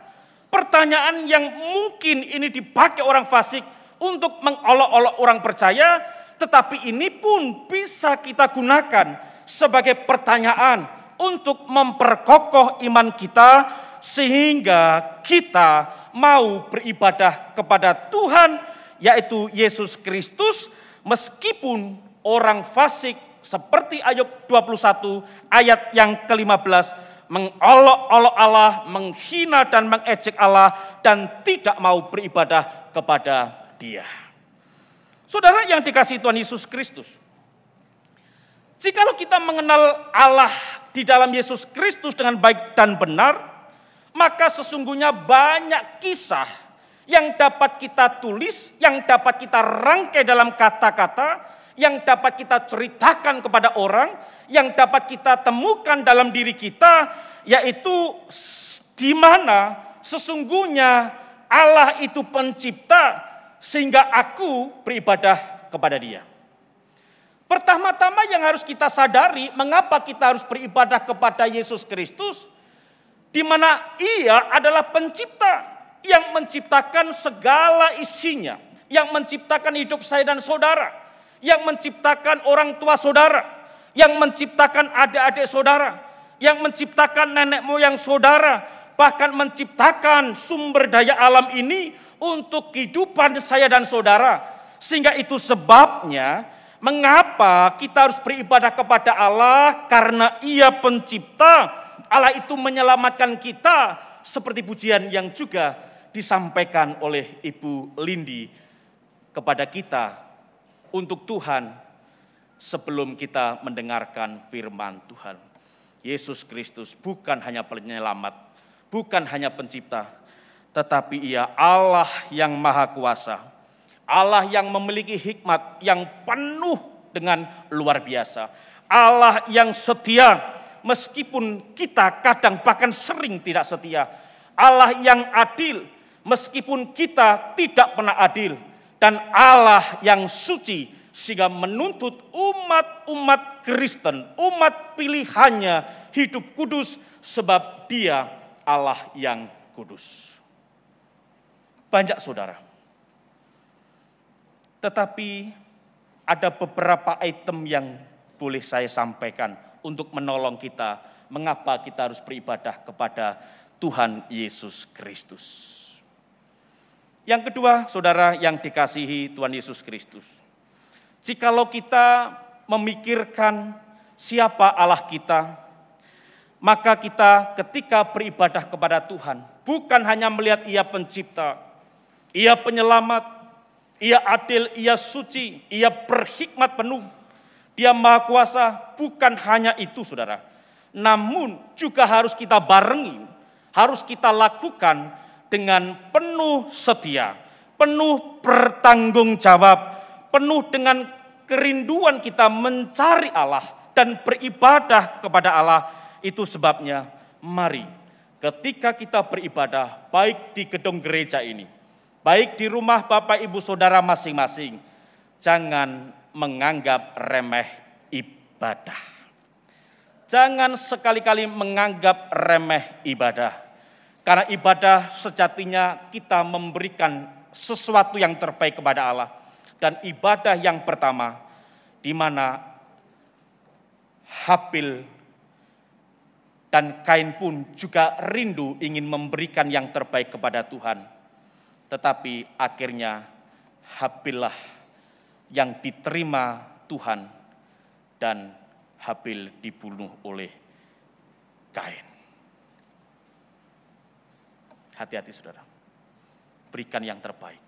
Pertanyaan yang mungkin ini dipakai orang fasik untuk mengolok-olok orang percaya, tetapi ini pun bisa kita gunakan sebagai pertanyaan untuk memperkokoh iman kita sehingga kita mau beribadah kepada Tuhan, yaitu Yesus Kristus, meskipun orang fasik seperti Ayub 21 ayat yang ke-15 mengolok-olok Allah, menghina dan mengejek Allah dan tidak mau beribadah kepada Dia. Saudara yang dikasihi Tuhan Yesus Kristus, jikalau kita mengenal Allah di dalam Yesus Kristus dengan baik dan benar, maka sesungguhnya banyak kisah yang dapat kita tulis, yang dapat kita rangkai dalam kata-kata, yang dapat kita ceritakan kepada orang, yang dapat kita temukan dalam diri kita, yaitu di mana sesungguhnya Allah itu pencipta sehingga aku beribadah kepada Dia. Pertama-tama yang harus kita sadari, mengapa kita harus beribadah kepada Yesus Kristus, di mana Ia adalah pencipta yang menciptakan segala isinya, yang menciptakan hidup saya dan saudara, yang menciptakan orang tua saudara, yang menciptakan adik-adik saudara, yang menciptakan nenek moyang saudara, bahkan menciptakan sumber daya alam ini untuk kehidupan saya dan saudara. Sehingga itu sebabnya mengapa kita harus beribadah kepada Allah, karena Ia pencipta. Allah itu menyelamatkan kita, seperti pujian yang juga disampaikan oleh Ibu Lindi kepada kita untuk Tuhan sebelum kita mendengarkan firman Tuhan. Yesus Kristus bukan hanya penyelamat, bukan hanya pencipta, tetapi Ia Allah yang maha kuasa, Allah yang memiliki hikmat yang penuh dengan luar biasa, Allah yang setia meskipun kita kadang bahkan sering tidak setia, Allah yang adil meskipun kita tidak pernah adil, dan Allah yang suci sehingga menuntut umat-umat Kristen, umat pilihannya hidup kudus sebab Dia Allah yang kudus. Banyak saudara. Tetapi ada beberapa item yang boleh saya sampaikan untuk menolong kita, mengapa kita harus beribadah kepada Tuhan Yesus Kristus. Yang kedua, saudara yang dikasihi Tuhan Yesus Kristus, jikalau kita memikirkan siapa Allah kita, maka kita ketika beribadah kepada Tuhan, bukan hanya melihat Ia pencipta, Ia penyelamat, Ia adil, Ia suci, Ia berhikmat penuh, Dia maha kuasa, bukan hanya itu saudara. Namun juga harus kita barengi, harus kita lakukan dengan penuh setia, penuh bertanggung jawab, penuh dengan kerinduan kita mencari Allah dan beribadah kepada Allah. Itu sebabnya mari ketika kita beribadah, baik di gedung gereja ini, baik di rumah Bapak Ibu Saudara masing-masing, jangan menganggap remeh ibadah. Jangan sekali-kali menganggap remeh ibadah. Karena ibadah sejatinya kita memberikan sesuatu yang terbaik kepada Allah. Dan ibadah yang pertama, di mana Habil dan Kain pun juga rindu ingin memberikan yang terbaik kepada Tuhan. Tetapi akhirnya Habillah yang diterima Tuhan dan Habil dibunuh oleh Kain. Hati-hati saudara, berikan yang terbaik.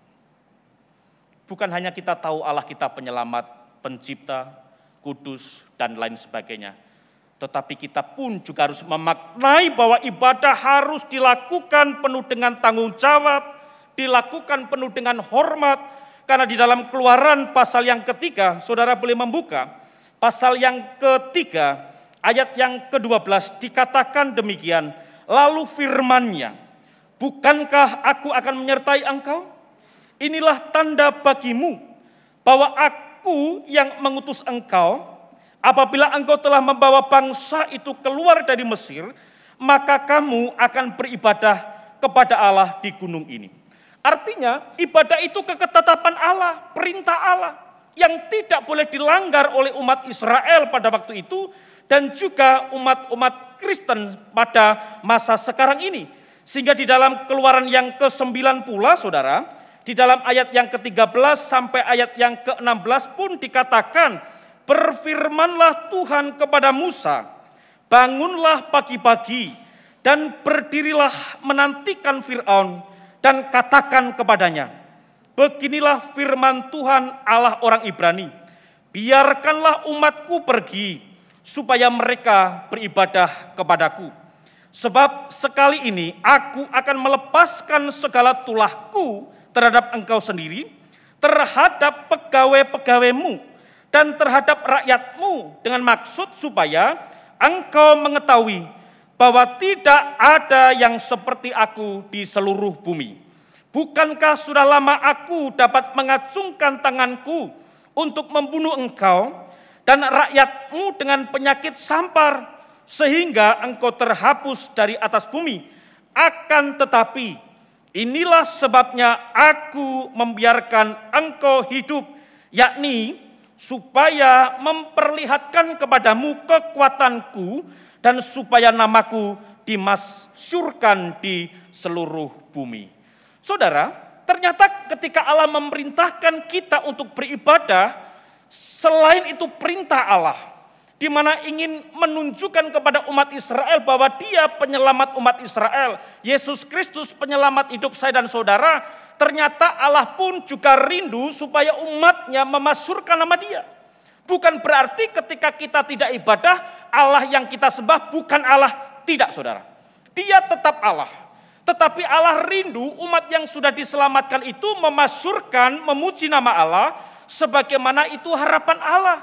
Bukan hanya kita tahu Allah kita penyelamat, pencipta, kudus, dan lain sebagainya. Tetapi kita pun juga harus memaknai bahwa ibadah harus dilakukan penuh dengan tanggung jawab, dilakukan penuh dengan hormat. Karena di dalam Keluaran pasal yang ketiga, saudara boleh membuka, pasal yang ketiga, ayat yang ke-12 dikatakan demikian, lalu firman-Nya, bukankah aku akan menyertai engkau? Inilah tanda bagimu bahwa aku yang mengutus engkau. Apabila engkau telah membawa bangsa itu keluar dari Mesir, maka kamu akan beribadah kepada Allah di gunung ini. Artinya ibadah itu keketetapan Allah, perintah Allah yang tidak boleh dilanggar oleh umat Israel pada waktu itu dan juga umat-umat Kristen pada masa sekarang ini. Sehingga di dalam Keluaran yang ke-9 pula saudara, di dalam ayat yang ke-13 sampai ayat yang ke-16 pun dikatakan, berfirmanlah Tuhan kepada Musa, bangunlah pagi-pagi dan berdirilah menantikan Fir'aun dan katakan kepadanya, beginilah firman Tuhan Allah orang Ibrani, biarkanlah umatku pergi supaya mereka beribadah kepadaku. Sebab sekali ini aku akan melepaskan segala tulahku terhadap engkau sendiri, terhadap pegawai-pegawaimu, dan terhadap rakyatmu dengan maksud supaya engkau mengetahui bahwa tidak ada yang seperti aku di seluruh bumi. Bukankah sudah lama aku dapat mengacungkan tanganku untuk membunuh engkau dan rakyatmu dengan penyakit sampar, sehingga engkau terhapus dari atas bumi. Akan tetapi, inilah sebabnya aku membiarkan engkau hidup, yakni supaya memperlihatkan kepadamu kekuatanku dan supaya namaku dimasyhurkan di seluruh bumi. Saudara, ternyata ketika Allah memerintahkan kita untuk beribadah, selain itu perintah Allah, di mana ingin menunjukkan kepada umat Israel bahwa Dia penyelamat umat Israel, Yesus Kristus penyelamat hidup saya dan saudara. Ternyata Allah pun juga rindu supaya umatnya memasyurkan nama Dia. Bukan berarti ketika kita tidak ibadah, Allah yang kita sembah bukan Allah. Tidak, saudara. Dia tetap Allah. Tetapi Allah rindu umat yang sudah diselamatkan itu memasyurkan, memuji nama Allah, sebagaimana itu harapan Allah.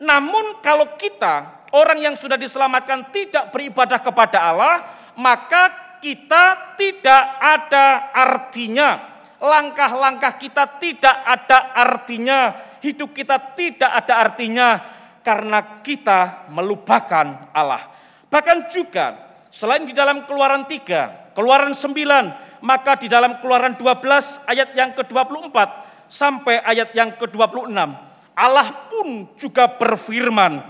Namun kalau kita, orang yang sudah diselamatkan tidak beribadah kepada Allah, maka kita tidak ada artinya. Langkah-langkah kita tidak ada artinya. Hidup kita tidak ada artinya karena kita melupakan Allah. Bahkan juga selain di dalam Keluaran 3, Keluaran 9, maka di dalam Keluaran 12 ayat yang ke-24 sampai ayat yang ke-26. Allah pun juga berfirman,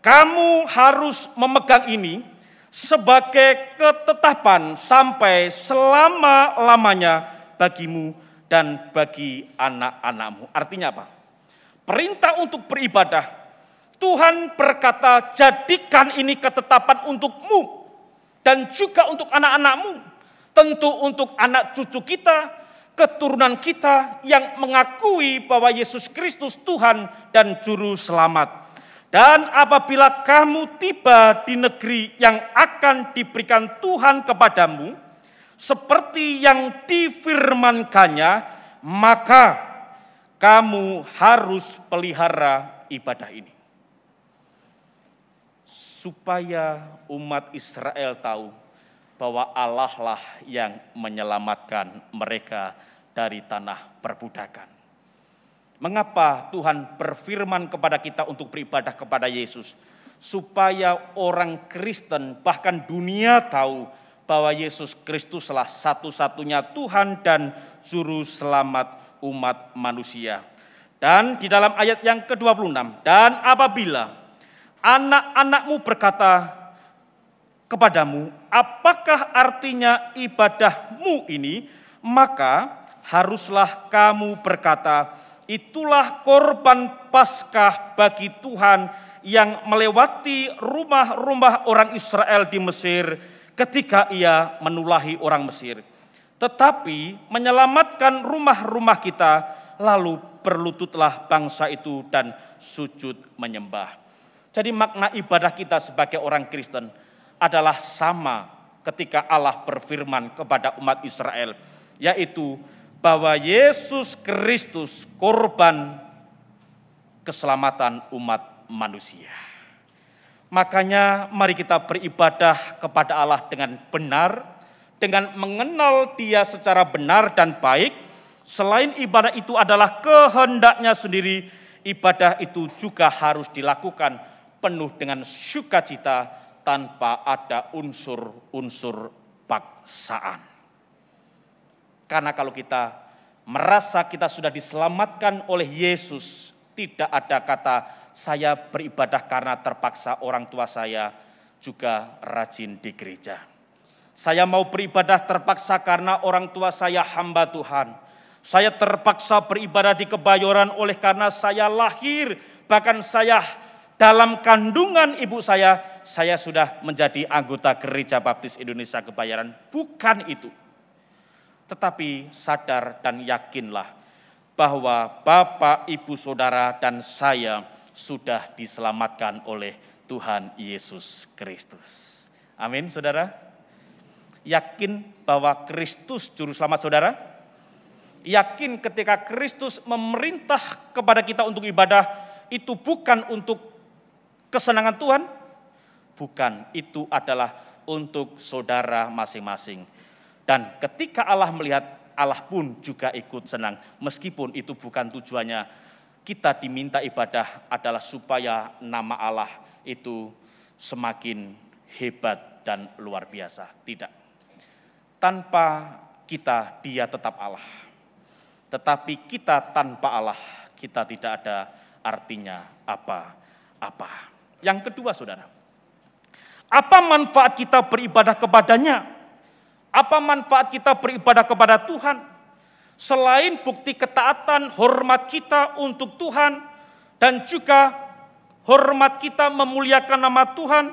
kamu harus memegang ini sebagai ketetapan sampai selama-lamanya bagimu dan bagi anak-anakmu. Artinya apa? Perintah untuk beribadah. Tuhan berkata, jadikan ini ketetapan untukmu dan juga untuk anak-anakmu. Tentu untuk anak cucu kita, keturunan kita yang mengakui bahwa Yesus Kristus Tuhan dan Juru Selamat. Dan apabila kamu tiba di negeri yang akan diberikan Tuhan kepadamu, seperti yang difirmankannya, maka kamu harus pelihara ibadah ini. Supaya umat Israel tahu bahwa Allah lah yang menyelamatkan mereka dari tanah perbudakan. Mengapa Tuhan berfirman kepada kita untuk beribadah kepada Yesus? Supaya orang Kristen bahkan dunia tahu bahwa Yesus Kristuslah satu-satunya Tuhan dan Juru Selamat umat manusia. Dan di dalam ayat yang ke-26, dan apabila anak-anakmu berkata kepadamu, apakah artinya ibadahmu ini? Maka haruslah kamu berkata, itulah korban Paskah bagi Tuhan yang melewati rumah-rumah orang Israel di Mesir ketika ia menulahi orang Mesir. Tetapi menyelamatkan rumah-rumah kita, lalu berlututlah bangsa itu dan sujud menyembah. Jadi makna ibadah kita sebagai orang Kristen adalah sama ketika Allah berfirman kepada umat Israel, yaitu bahwa Yesus Kristus korban keselamatan umat manusia. Makanya mari kita beribadah kepada Allah dengan benar, dengan mengenal Dia secara benar dan baik. Selain ibadah itu adalah kehendaknya sendiri, ibadah itu juga harus dilakukan penuh dengan sukacita, tanpa ada unsur-unsur paksaan. Karena kalau kita merasa kita sudah diselamatkan oleh Yesus, tidak ada kata saya beribadah karena terpaksa orang tua saya juga rajin di gereja. Saya mau beribadah terpaksa karena orang tua saya hamba Tuhan. Saya terpaksa beribadah di Kebayoran oleh karena saya lahir, bahkan saya dalam kandungan ibu saya sudah menjadi anggota Gereja Baptis Indonesia Kebayoran. Bukan itu. Tetapi sadar dan yakinlah bahwa Bapak, Ibu, Saudara, dan saya sudah diselamatkan oleh Tuhan Yesus Kristus. Amin, saudara. Yakin bahwa Kristus Juru Selamat saudara? Yakin ketika Kristus memerintah kepada kita untuk ibadah, itu bukan untuk kesenangan Tuhan, bukan, itu adalah untuk saudara masing-masing. Dan ketika Allah melihat, Allah pun juga ikut senang. Meskipun itu bukan tujuannya, kita diminta ibadah adalah supaya nama Allah itu semakin hebat dan luar biasa. Tidak. Tanpa kita, Dia tetap Allah. Tetapi kita tanpa Allah, kita tidak ada artinya apa-apa. Yang kedua, saudara, apa manfaat kita beribadah kepadanya? Apa manfaat kita beribadah kepada Tuhan? Selain bukti ketaatan, hormat kita untuk Tuhan, dan juga hormat kita memuliakan nama Tuhan,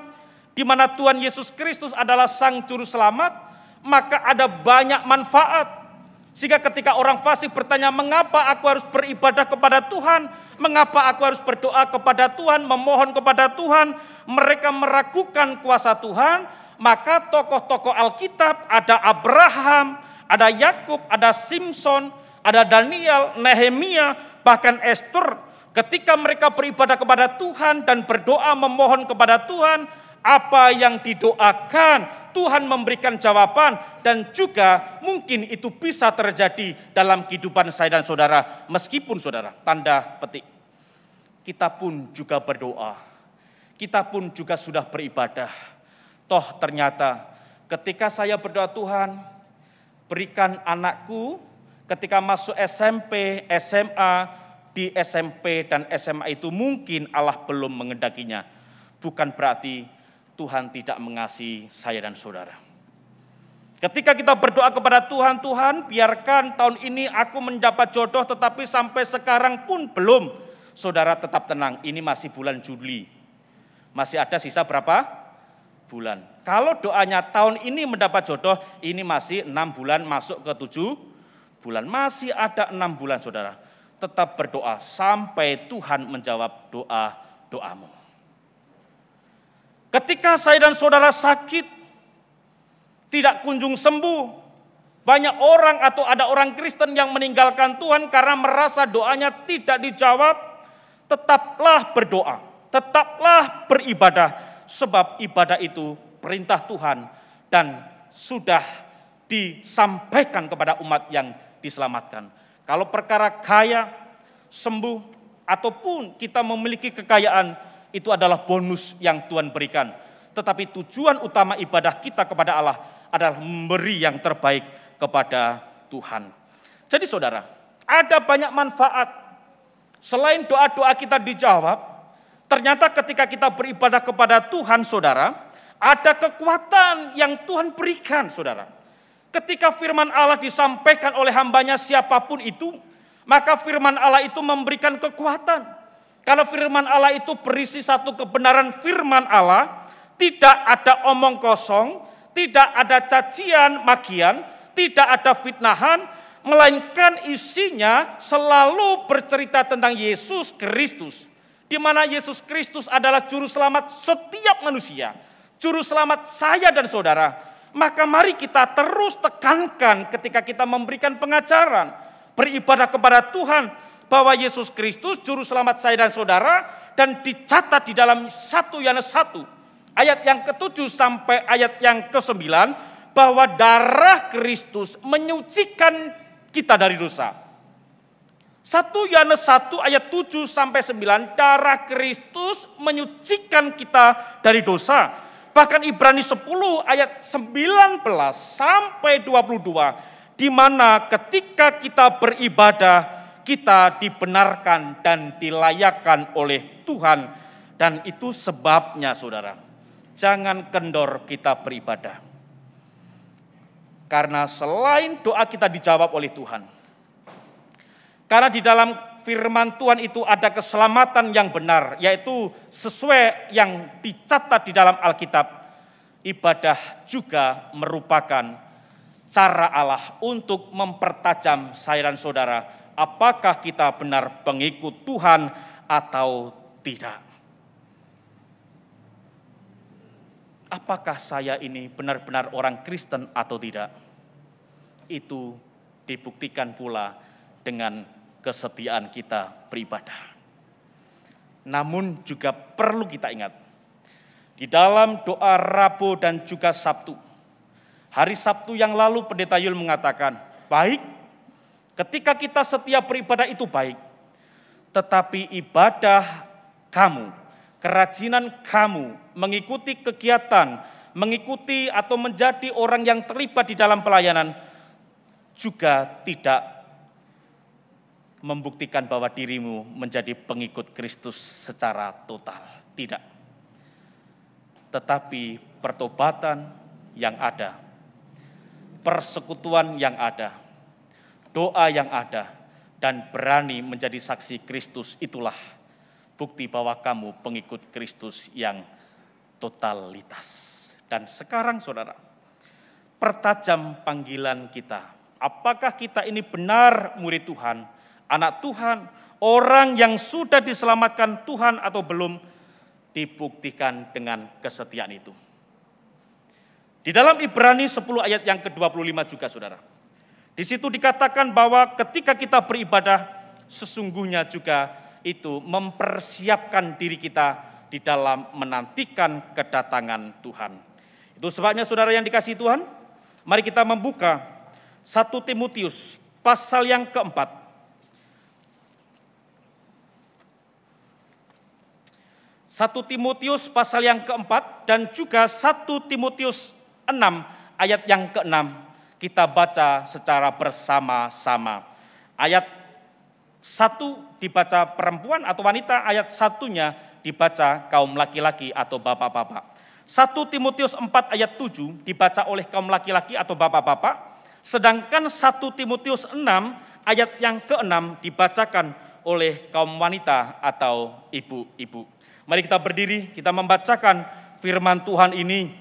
di mana Tuhan Yesus Kristus adalah Sang Juru Selamat, maka ada banyak manfaat. Sehingga ketika orang fasik bertanya, mengapa aku harus beribadah kepada Tuhan? Mengapa aku harus berdoa kepada Tuhan, memohon kepada Tuhan? Mereka meragukan kuasa Tuhan, maka tokoh-tokoh Alkitab, ada Abraham, ada Yakub, ada Simson, ada Daniel, Nehemia, bahkan Esther. Ketika mereka beribadah kepada Tuhan dan berdoa memohon kepada Tuhan, apa yang didoakan, Tuhan memberikan jawaban. Dan juga mungkin itu bisa terjadi dalam kehidupan saya dan saudara. Meskipun saudara, tanda petik, kita pun juga berdoa. Kita pun juga sudah beribadah. Toh ternyata ketika saya berdoa, Tuhan berikan anakku ketika masuk SMP, SMA, di SMP dan SMA itu mungkin Allah belum mengendakinya. Bukan berarti Tuhan tidak mengasihi saya dan saudara. Ketika kita berdoa kepada Tuhan, Tuhan biarkan tahun ini aku mendapat jodoh, tetapi sampai sekarang pun belum. Saudara tetap tenang, ini masih bulan Juli. Masih ada sisa berapa bulan? Kalau doanya tahun ini mendapat jodoh, ini masih 6 bulan masuk ke 7 bulan. Masih ada 6 bulan saudara. Tetap berdoa sampai Tuhan menjawab doa-doamu. Ketika saya dan saudara sakit, tidak kunjung sembuh, banyak orang atau ada orang Kristen yang meninggalkan Tuhan karena merasa doanya tidak dijawab, tetaplah berdoa, tetaplah beribadah, sebab ibadah itu perintah Tuhan dan sudah disampaikan kepada umat yang diselamatkan. Kalau perkara kaya, sembuh, ataupun kita memiliki kekayaan, itu adalah bonus yang Tuhan berikan. Tetapi tujuan utama ibadah kita kepada Allah adalah memberi yang terbaik kepada Tuhan. Jadi saudara, ada banyak manfaat. Selain doa-doa kita dijawab, ternyata ketika kita beribadah kepada Tuhan saudara, ada kekuatan yang Tuhan berikan saudara. Ketika firman Allah disampaikan oleh hambanya siapapun itu, maka firman Allah itu memberikan kekuatan. Kalau firman Allah itu berisi satu kebenaran firman Allah, tidak ada omong kosong, tidak ada cacian makian, tidak ada fitnahan, melainkan isinya selalu bercerita tentang Yesus Kristus. Di mana Yesus Kristus adalah juru selamat setiap manusia, juru selamat saya dan saudara. Maka mari kita terus tekankan ketika kita memberikan pengajaran, beribadah kepada Tuhan, bahwa Yesus Kristus juru selamat saya dan saudara, dan dicatat di dalam 1 Yohanes 1 ayat yang ke-7 sampai ayat yang ke-9, bahwa darah Kristus menyucikan kita dari dosa. 1 Yohanes 1 ayat 7 sampai 9, darah Kristus menyucikan kita dari dosa. Bahkan Ibrani 10 ayat 19 sampai 22, di mana ketika kita beribadah, kita dibenarkan dan dilayakkan oleh Tuhan. Dan itu sebabnya saudara, jangan kendor kita beribadah. Karena selain doa kita dijawab oleh Tuhan, karena di dalam firman Tuhan itu ada keselamatan yang benar, yaitu sesuai yang dicatat di dalam Alkitab. Ibadah juga merupakan cara Allah untuk mempertajam saya dan saudara, apakah kita benar pengikut Tuhan atau tidak. Apakah saya ini benar-benar orang Kristen atau tidak? Itu dibuktikan pula dengan kesetiaan kita beribadah. Namun juga perlu kita ingat, di dalam doa Rabu dan juga Sabtu, hari Sabtu yang lalu Pendeta Yul mengatakan, baik, ketika kita setia beribadah itu baik, tetapi ibadah kamu, kerajinan kamu, mengikuti kegiatan, mengikuti atau menjadi orang yang terlibat di dalam pelayanan, juga tidak membuktikan bahwa dirimu menjadi pengikut Kristus secara total. Tidak. Tetapi pertobatan yang ada, persekutuan yang ada, doa yang ada, dan berani menjadi saksi Kristus, itulah bukti bahwa kamu pengikut Kristus yang totalitas. Dan sekarang saudara, pertajam panggilan kita. Apakah kita ini benar murid Tuhan, anak Tuhan, orang yang sudah diselamatkan Tuhan atau belum, dibuktikan dengan kesetiaan itu. Di dalam Ibrani 10 ayat yang ke-25 juga saudara. Di situ dikatakan bahwa ketika kita beribadah, sesungguhnya juga itu mempersiapkan diri kita di dalam menantikan kedatangan Tuhan. Itu sebabnya saudara yang dikasihi Tuhan, mari kita membuka 1 Timotius pasal yang keempat. 1 Timotius pasal yang keempat dan juga 1 Timotius 6 ayat yang ke-6 kita baca secara bersama-sama. Ayat 1 dibaca perempuan atau wanita, ayat 1-nya dibaca kaum laki-laki atau bapak-bapak. 1 Timotius 4 ayat 7 dibaca oleh kaum laki-laki atau bapak-bapak, sedangkan 1 Timotius 6 ayat yang ke-6 dibacakan oleh kaum wanita atau ibu-ibu. Mari kita berdiri, kita membacakan firman Tuhan ini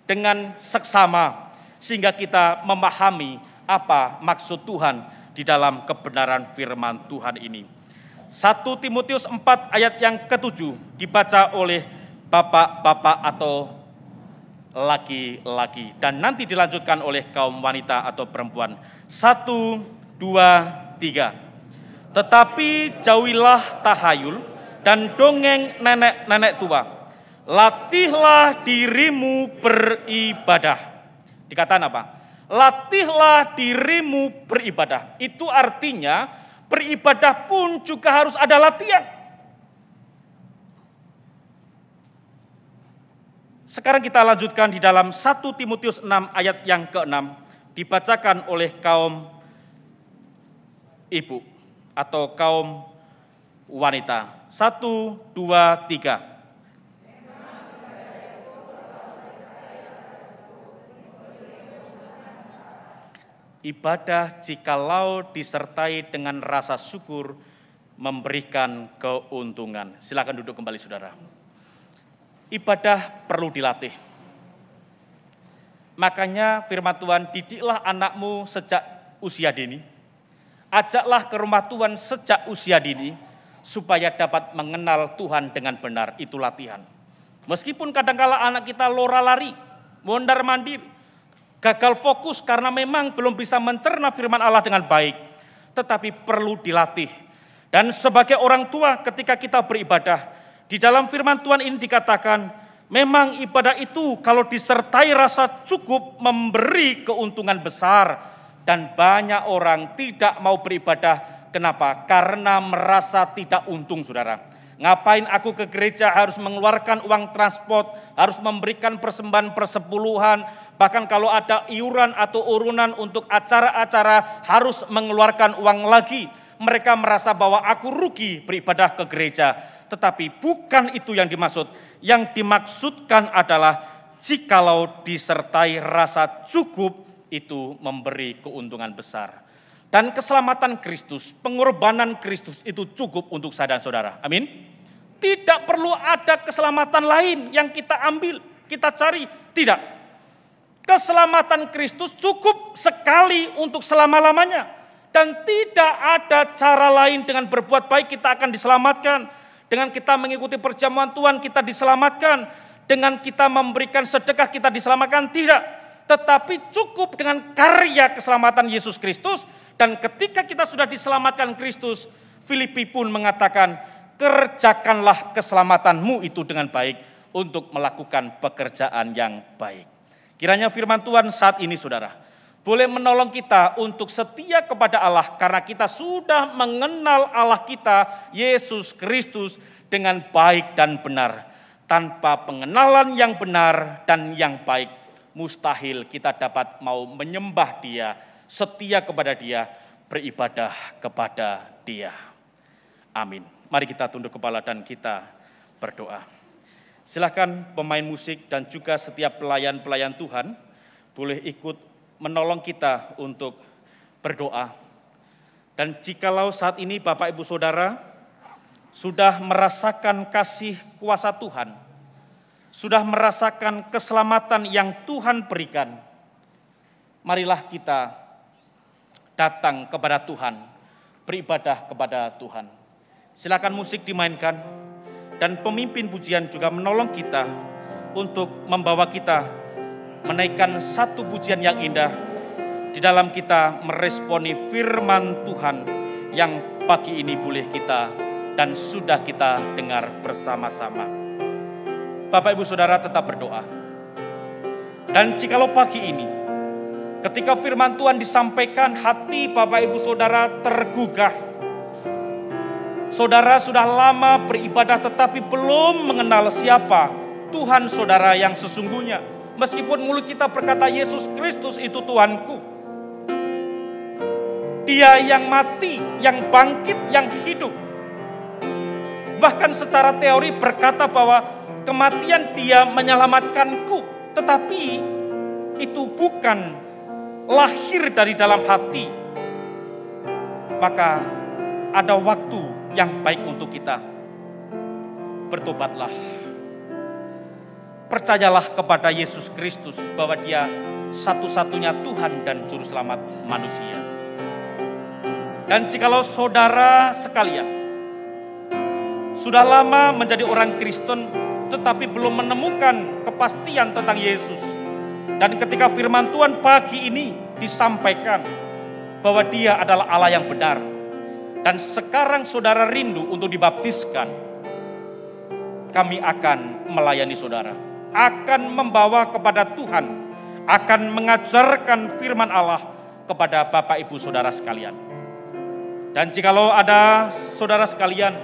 dengan seksama, sehingga kita memahami apa maksud Tuhan di dalam kebenaran firman Tuhan ini. 1 Timotius 4 ayat yang ke-7 dibaca oleh bapak-bapak atau laki-laki, dan nanti dilanjutkan oleh kaum wanita atau perempuan. 1, 2, 3. Tetapi jauhilah tahayul dan dongeng nenek-nenek tua. Latihlah dirimu beribadah. Dikatakan apa? Latihlah dirimu beribadah. Itu artinya beribadah pun juga harus ada latihan. Sekarang kita lanjutkan di dalam 1 Timotius 6 ayat yang ke-6. Dibacakan oleh kaum ibu atau kaum wanita. 1, 2, 3. Ibadah jikalau disertai dengan rasa syukur memberikan keuntungan. Silakan duduk kembali saudara. Ibadah perlu dilatih. Makanya firman Tuhan, didiklah anakmu sejak usia dini. Ajaklah ke rumah Tuhan sejak usia dini, supaya dapat mengenal Tuhan dengan benar. Itu latihan. Meskipun kadangkala anak kita lora lari, mondar mandir, gagal fokus karena memang belum bisa mencerna firman Allah dengan baik, tetapi perlu dilatih. Dan sebagai orang tua ketika kita beribadah, di dalam firman Tuhan ini dikatakan, memang ibadah itu kalau disertai rasa cukup memberi keuntungan besar, dan banyak orang tidak mau beribadah. Kenapa? Karena merasa tidak untung saudara. Ngapain aku ke gereja harus mengeluarkan uang transport, harus memberikan persembahan persepuluhan, bahkan kalau ada iuran atau urunan untuk acara-acara harus mengeluarkan uang lagi. Mereka merasa bahwa aku rugi beribadah ke gereja. Tetapi bukan itu yang dimaksud. Yang dimaksudkan adalah jikalau disertai rasa cukup, itu memberi keuntungan besar. Dan keselamatan Kristus, pengorbanan Kristus itu cukup untuk saya dan saudara. Amin. Tidak perlu ada keselamatan lain yang kita ambil, kita cari. Tidak. Keselamatan Kristus cukup sekali untuk selama-lamanya. Dan tidak ada cara lain dengan berbuat baik kita akan diselamatkan. Dengan kita mengikuti perjamuan Tuhan kita diselamatkan. Dengan kita memberikan sedekah kita diselamatkan. Tidak. Tetapi cukup dengan karya keselamatan Yesus Kristus. Dan ketika kita sudah diselamatkan Kristus, Filipi pun mengatakan, kerjakanlah keselamatanmu itu dengan baik untuk melakukan pekerjaan yang baik. Kiranya firman Tuhan saat ini saudara, boleh menolong kita untuk setia kepada Allah karena kita sudah mengenal Allah kita, Yesus Kristus, dengan baik dan benar. Tanpa pengenalan yang benar dan yang baik, mustahil kita dapat mau menyembah Dia, setia kepada Dia, beribadah kepada Dia. Amin. Mari kita tunduk kepala dan kita berdoa. Silakan pemain musik dan juga setiap pelayan-pelayan Tuhan boleh ikut menolong kita untuk berdoa. Dan jikalau saat ini Bapak Ibu Saudara sudah merasakan kasih kuasa Tuhan, sudah merasakan keselamatan yang Tuhan berikan, marilah kita datang kepada Tuhan, beribadah kepada Tuhan. Silakan musik dimainkan, dan pemimpin pujian juga menolong kita untuk membawa kita menaikkan satu pujian yang indah di dalam kita meresponi firman Tuhan yang pagi ini boleh kita dan sudah kita dengar bersama-sama. Bapak Ibu Saudara tetap berdoa. Dan jikalau pagi ini ketika firman Tuhan disampaikan, hati Bapak Ibu Saudara tergugah. Saudara sudah lama beribadah tetapi belum mengenal siapa Tuhan saudara yang sesungguhnya. Meskipun mulut kita berkata Yesus Kristus itu Tuhanku. Dia yang mati, yang bangkit, yang hidup. Bahkan secara teori berkata bahwa kematian dia menyelamatkanku. Tetapi itu bukan lahir dari dalam hati. Maka ada waktu yang baik untuk kita. Bertobatlah. Percayalah kepada Yesus Kristus bahwa dia satu-satunya Tuhan dan Juru Selamat manusia. Dan jikalau saudara sekalian sudah lama menjadi orang Kristen tetapi belum menemukan kepastian tentang Yesus, dan ketika firman Tuhan pagi ini disampaikan bahwa dia adalah Allah yang benar, dan sekarang saudara rindu untuk dibaptiskan, kami akan melayani saudara, akan membawa kepada Tuhan, akan mengajarkan firman Allah kepada Bapak Ibu Saudara sekalian. Dan jikalau ada saudara sekalian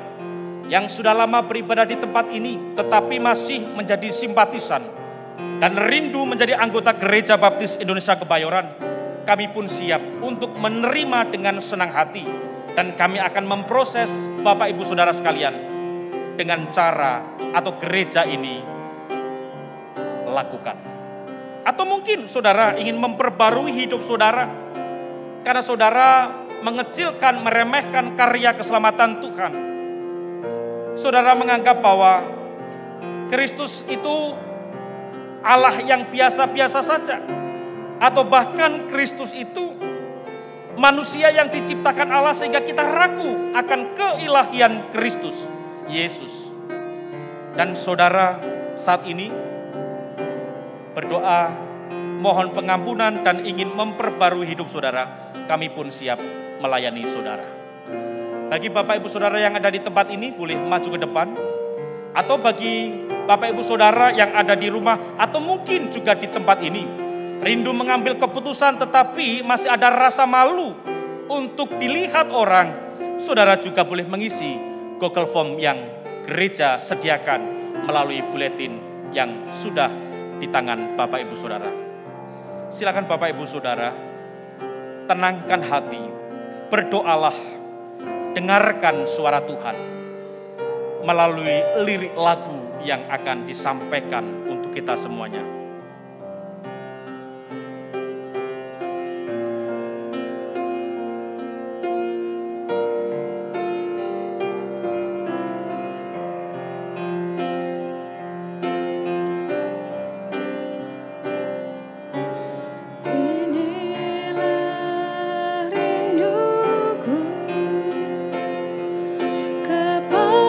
yang sudah lama beribadah di tempat ini tetapi masih menjadi simpatisan dan rindu menjadi anggota Gereja Baptis Indonesia Kebayoran, kami pun siap untuk menerima dengan senang hati, dan kami akan memproses Bapak Ibu Saudara sekalian dengan cara atau gereja ini lakukan. Atau mungkin saudara ingin memperbarui hidup saudara karena saudara mengecilkan, meremehkan karya keselamatan Tuhan. Saudara menganggap bahwa Kristus itu Allah yang biasa-biasa saja, atau bahkan Kristus itu manusia yang diciptakan Allah sehingga kita ragu akan keilahian Kristus Yesus. Dan saudara saat ini berdoa mohon pengampunan dan ingin memperbarui hidup saudara, kami pun siap melayani saudara. Bagi Bapak Ibu Saudara yang ada di tempat ini boleh maju ke depan, atau bagi Bapak Ibu Saudara yang ada di rumah atau mungkin juga di tempat ini rindu mengambil keputusan tetapi masih ada rasa malu untuk dilihat orang, saudara juga boleh mengisi Google Form yang gereja sediakan melalui buletin yang sudah di tangan Bapak Ibu Saudara. Silakan Bapak Ibu Saudara, tenangkan hati, berdoalah, dengarkan suara Tuhan melalui lirik lagu yang akan disampaikan untuk kita semuanya. Kepadamu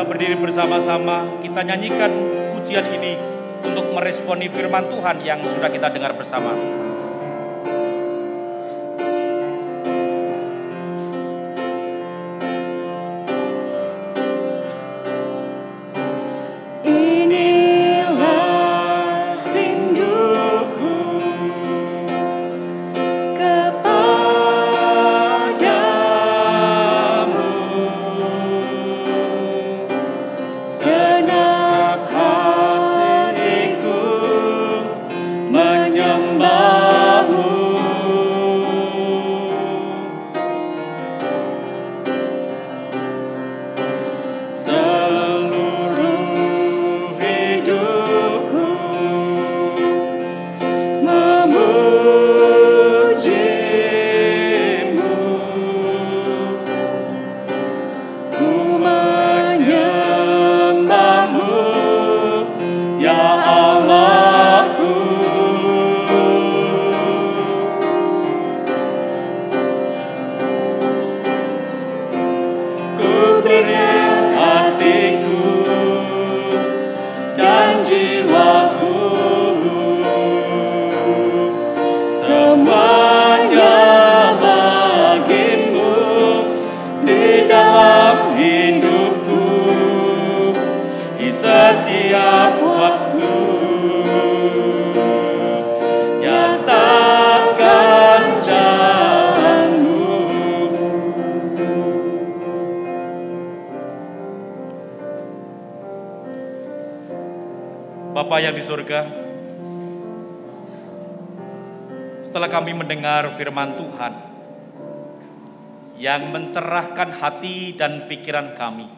berdiri bersama-sama, kita nyanyikan pujian ini untuk meresponi firman Tuhan yang sudah kita dengar bersama. Bapa yang di surga, setelah kami mendengar firman Tuhan yang mencerahkan hati dan pikiran kami,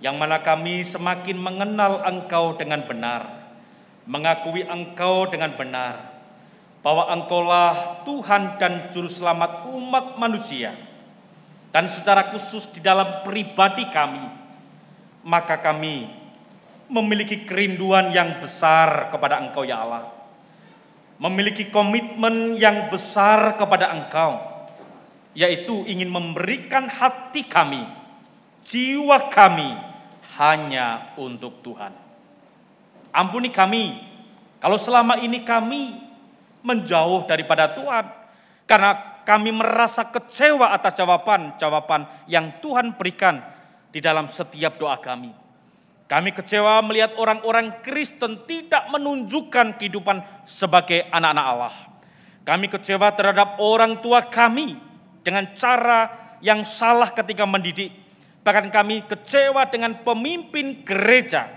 yang mana kami semakin mengenal Engkau dengan benar, mengakui Engkau dengan benar, bahwa Engkaulah Tuhan dan Juru Selamat umat manusia, dan secara khusus di dalam pribadi kami, maka kami memiliki kerinduan yang besar kepada Engkau ya Allah. Memiliki komitmen yang besar kepada Engkau, yaitu ingin memberikan hati kami, jiwa kami hanya untuk Tuhan. Ampuni kami kalau selama ini kami menjauh daripada Tuhan, karena kami merasa kecewa atas jawaban-jawaban yang Tuhan berikan di dalam setiap doa kami. Kami kecewa melihat orang-orang Kristen tidak menunjukkan kehidupan sebagai anak-anak Allah. Kami kecewa terhadap orang tua kami dengan cara yang salah ketika mendidik. Bahkan kami kecewa dengan pemimpin gereja.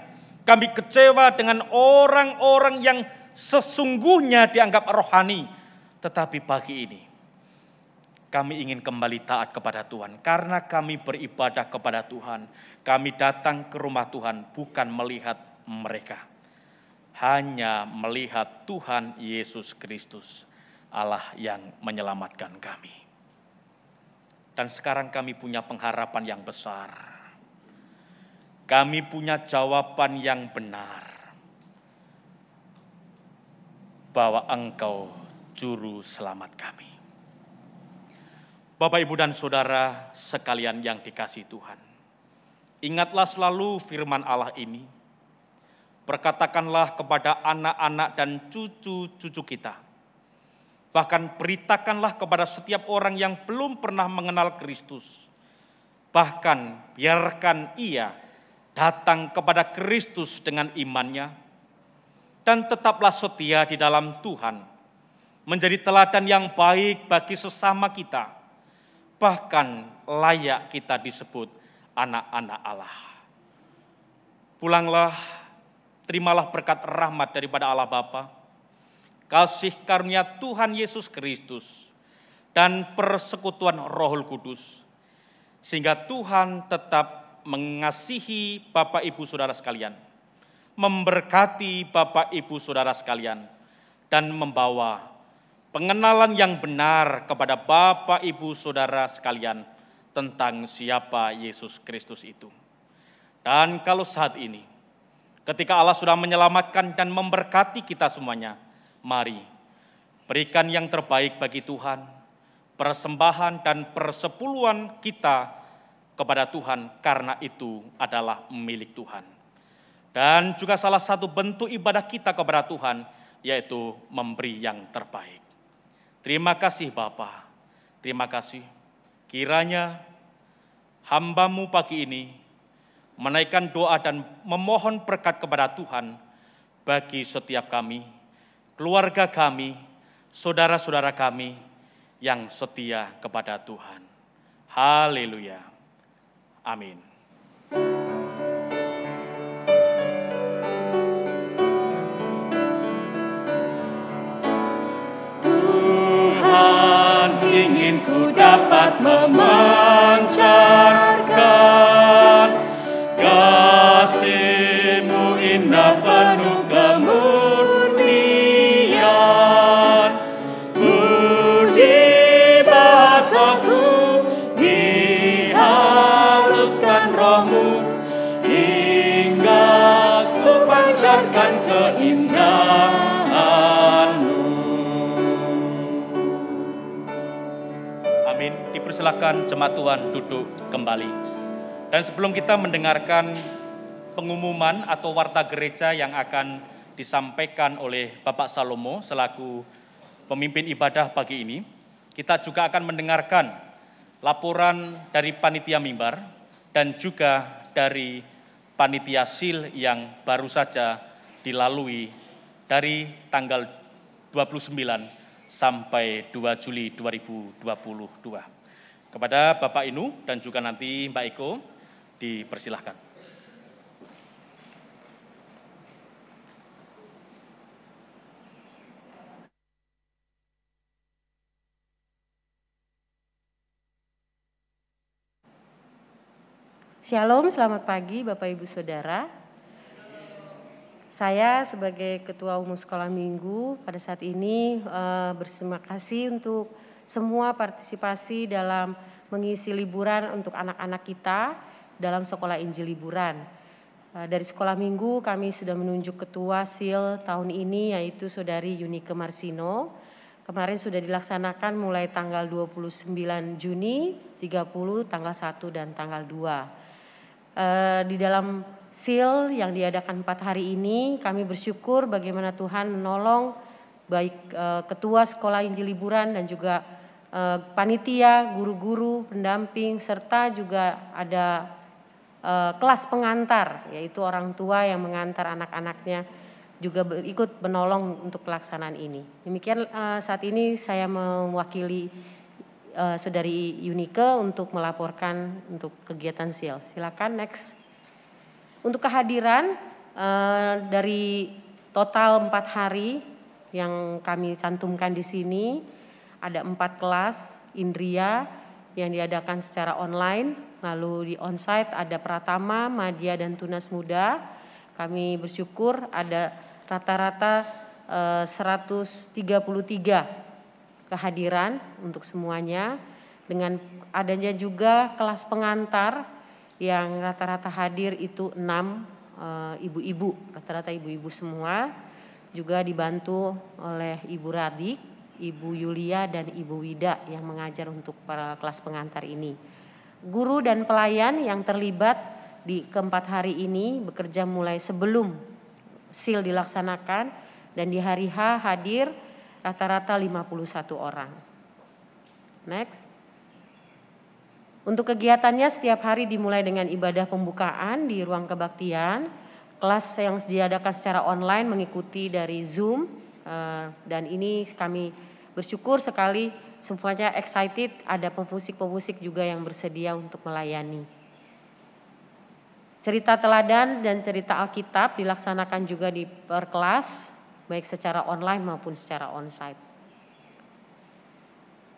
Kami kecewa dengan orang-orang yang sesungguhnya dianggap rohani. Tetapi pagi ini kami ingin kembali taat kepada Tuhan. Karena kami beribadah kepada Tuhan. Kami datang ke rumah Tuhan bukan melihat mereka. Hanya melihat Tuhan Yesus Kristus, Allah yang menyelamatkan kami. Dan sekarang kami punya pengharapan yang besar. Kami punya jawaban yang benar. Bahwa Engkau Juru Selamat kami. Bapak, Ibu, dan Saudara sekalian yang dikasihi Tuhan. Ingatlah selalu firman Allah ini. Perkatakanlah kepada anak-anak dan cucu-cucu kita. Bahkan beritakanlah kepada setiap orang yang belum pernah mengenal Kristus. Bahkan biarkan ia datang kepada Kristus dengan imannya. Dan tetaplah setia di dalam Tuhan. Menjadi teladan yang baik bagi sesama kita. Bahkan layak kita disebut anak-anak Allah. Pulanglah, terimalah berkat rahmat daripada Allah Bapa, kasih karunia Tuhan Yesus Kristus, dan persekutuan Rohul Kudus, sehingga Tuhan tetap mengasihi Bapak Ibu Saudara sekalian, memberkati Bapak Ibu Saudara sekalian, dan membawa pengenalan yang benar kepada Bapak Ibu Saudara sekalian tentang siapa Yesus Kristus itu. Dan kalau saat ini, ketika Allah sudah menyelamatkan dan memberkati kita semuanya, mari berikan yang terbaik bagi Tuhan, persembahan dan persepuluhan kita kepada Tuhan karena itu adalah milik Tuhan. Dan juga salah satu bentuk ibadah kita kepada Tuhan yaitu memberi yang terbaik. Terima kasih Bapa, terima kasih. Kiranya hamba-Mu pagi ini menaikkan doa dan memohon berkat kepada Tuhan bagi setiap kami, keluarga kami, saudara-saudara kami yang setia kepada Tuhan. Haleluya. Amin. Tuhan, ingin ku dapat memancarkan kasih-Mu indah penuh kemurnian. Budi bahasaku dihaluskan Roh-Mu hingga ku pancarkan keindahan-Mu. Amin. Dipersilakan jemaat Tuhan duduk kembali. Dan sebelum kita mendengarkan pengumuman atau warta gereja yang akan disampaikan oleh Bapak Salomo selaku pemimpin ibadah pagi ini, kita juga akan mendengarkan laporan dari panitia mimbar dan juga dari panitia SIL yang baru saja dilalui dari tanggal 29 sampai 2 Juli 2022. Kepada Bapak Inu dan juga nanti Mbak Eko dipersilahkan. Shalom, selamat pagi Bapak Ibu Saudara. Saya sebagai Ketua Umum Sekolah Minggu pada saat ini berterima kasih untuk semua partisipasi dalam mengisi liburan untuk anak-anak kita dalam Sekolah Injil Liburan. Dari Sekolah Minggu kami sudah menunjuk Ketua SIL tahun ini yaitu Saudari Yunike Marsino. Kemarin sudah dilaksanakan mulai tanggal 29 Juni, 30, tanggal 1 dan tanggal 2. Di dalam SIL yang diadakan 4 hari ini kami bersyukur bagaimana Tuhan menolong baik Ketua Sekolah Injil Liburan dan juga panitia, guru-guru, pendamping serta juga ada kelas pengantar yaitu orang tua yang mengantar anak-anaknya juga ikut menolong untuk pelaksanaan ini. Demikian saat ini saya mewakili Saudari Yunike untuk melaporkan untuk kegiatan SIL. Silakan next. Untuk kehadiran dari total 4 hari yang kami cantumkan di sini ada 4 kelas Indria yang diadakan secara online, lalu di onsite ada Pratama, Madya dan Tunas Muda. Kami bersyukur ada rata-rata 133 kehadiran untuk semuanya, dengan adanya juga kelas pengantar yang rata-rata hadir itu 6 ibu-ibu, rata-rata ibu-ibu semua, juga dibantu oleh Ibu Radik, Ibu Yulia dan Ibu Wida yang mengajar untuk para kelas pengantar ini. Guru dan pelayan yang terlibat di keempat hari ini bekerja mulai sebelum SIL dilaksanakan dan di hari H hadir rata-rata 51 orang. Next. Untuk kegiatannya setiap hari dimulai dengan ibadah pembukaan di ruang kebaktian. Kelas yang diadakan secara online mengikuti dari Zoom. Dan ini kami bersyukur sekali semuanya excited. Ada pemusik-pemusik juga yang bersedia untuk melayani. Cerita teladan dan cerita Alkitab dilaksanakan juga di per kelas, baik secara online maupun secara onsite.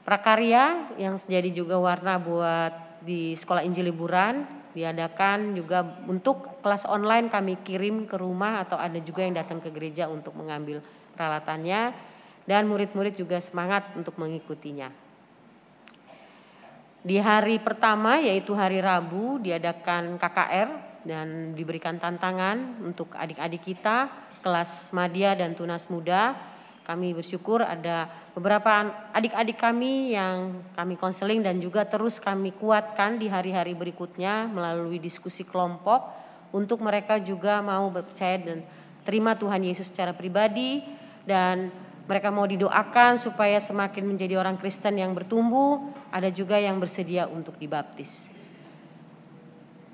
Prakarya yang jadi juga warna buat di Sekolah Injil Liburan diadakan juga untuk kelas online kami kirim ke rumah atau ada juga yang datang ke gereja untuk mengambil peralatannya dan murid-murid juga semangat untuk mengikutinya. Di hari pertama yaitu hari Rabu diadakan KKR dan diberikan tantangan untuk adik-adik kita kelas Madya dan Tunas Muda. kami bersyukur ada beberapa adik-adik kami yang kami konseling dan juga terus kami kuatkan di hari-hari berikutnya melalui diskusi kelompok untuk mereka juga mau percaya dan terima Tuhan Yesus secara pribadi, dan mereka mau didoakan supaya semakin menjadi orang Kristen yang bertumbuh. Ada juga yang bersedia untuk dibaptis.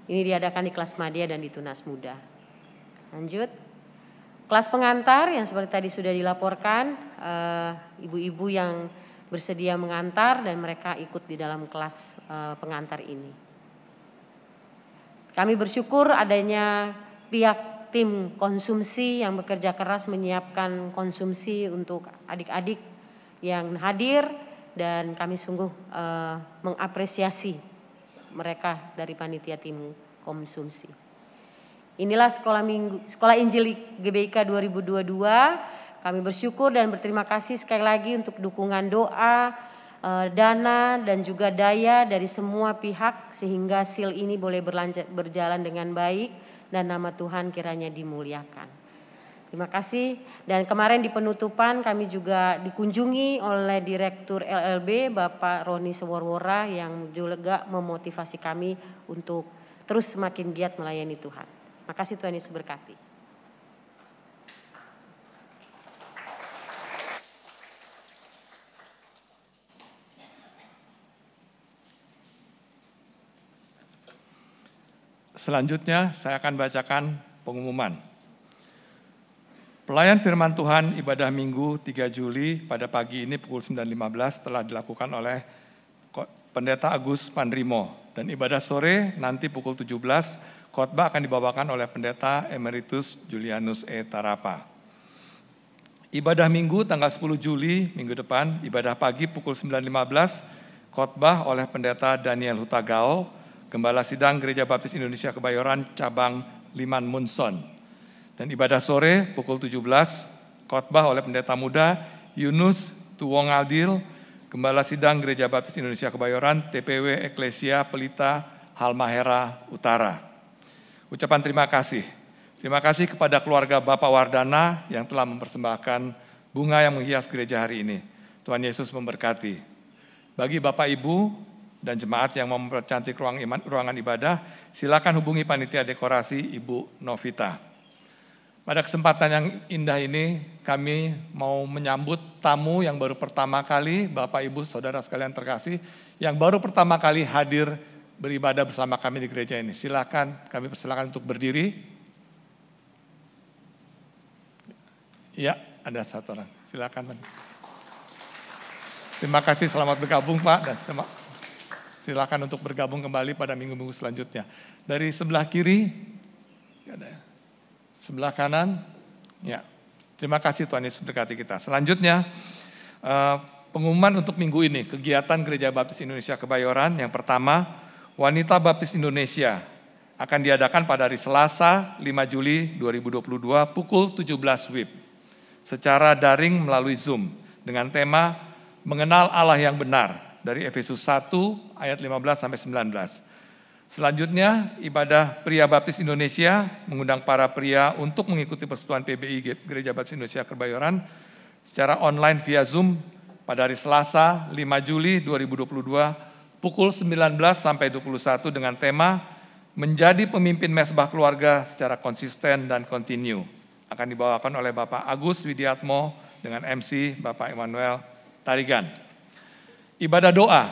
Ini diadakan di kelas madya dan di tunas muda. Lanjut. Kelas pengantar yang seperti tadi sudah dilaporkan, ibu-ibu yang bersedia mengantar dan mereka ikut di dalam kelas pengantar ini. Kami bersyukur adanya pihak tim konsumsi yang bekerja keras menyiapkan konsumsi untuk adik-adik yang hadir, dan kami sungguh mengapresiasi mereka dari panitia tim konsumsi. Inilah Sekolah Injil GBIK 2022. Kami bersyukur dan berterima kasih sekali lagi untuk dukungan doa, dana dan juga daya dari semua pihak sehingga SIL ini boleh berjalan dengan baik dan nama Tuhan kiranya dimuliakan. Terima kasih. Dan kemarin di penutupan kami juga dikunjungi oleh Direktur LLB Bapak Roni Seworwora yang juga memotivasi kami untuk terus semakin giat melayani Tuhan. Terima kasih, Tuhan Yesus berkati. Selanjutnya saya akan bacakan pengumuman. Pelayan firman Tuhan ibadah Minggu 3 Juli pada pagi ini pukul 9.15 telah dilakukan oleh Pendeta Agus Pandrimo, dan ibadah sore nanti pukul 17 khotbah akan dibawakan oleh Pendeta Emeritus Julianus E. Tarapa. Ibadah Minggu tanggal 10 Juli minggu depan, ibadah pagi pukul 9.15 khotbah oleh Pendeta Daniel Hutagao, Gembala Sidang Gereja Baptis Indonesia Kebayoran Cabang Liman Munson. Dan ibadah sore pukul 17 khotbah oleh Pendeta Muda Yunus Tuwongadil, Gembala Sidang Gereja Baptis Indonesia Kebayoran TPW Eklesia Pelita Halmahera Utara. Ucapan terima kasih. Terima kasih kepada keluarga Bapak Wardana yang telah mempersembahkan bunga yang menghias gereja hari ini. Tuhan Yesus memberkati. Bagi Bapak Ibu dan jemaat yang mau mempercantik ruangan ibadah, silakan hubungi panitia dekorasi Ibu Novita. Pada kesempatan yang indah ini, kami mau menyambut tamu yang baru pertama kali, Bapak Ibu Saudara sekalian terkasih, yang baru pertama kali hadir beribadah bersama kami di gereja ini. Silakan, kami persilakan untuk berdiri. Ya, ada satu orang. Silakan. Terima kasih, selamat bergabung Pak, dan silakan untuk bergabung kembali pada minggu-minggu selanjutnya. Dari sebelah kiri, ada. Sebelah kanan, ya. Terima kasih Tuhan Yesus berkati kita. Selanjutnya, pengumuman untuk minggu ini, kegiatan Gereja Baptis Indonesia Kebayoran. Yang pertama, Wanita Baptis Indonesia akan diadakan pada hari Selasa 5 Juli 2022 pukul 17 WIB secara daring melalui Zoom dengan tema Mengenal Allah yang Benar dari Efesus 1 ayat 15 sampai 19. Selanjutnya, ibadah Pria Baptis Indonesia mengundang para pria untuk mengikuti persekutuan PBI Gereja Baptis Indonesia Kebayoran secara online via Zoom pada hari Selasa 5 Juli 2022 pukul 19 sampai 21 dengan tema Menjadi Pemimpin Mesbah Keluarga secara konsisten dan kontinu. Akan dibawakan oleh Bapak Agus Widiatmo dengan MC Bapak Emmanuel Tarigan. Ibadah doa.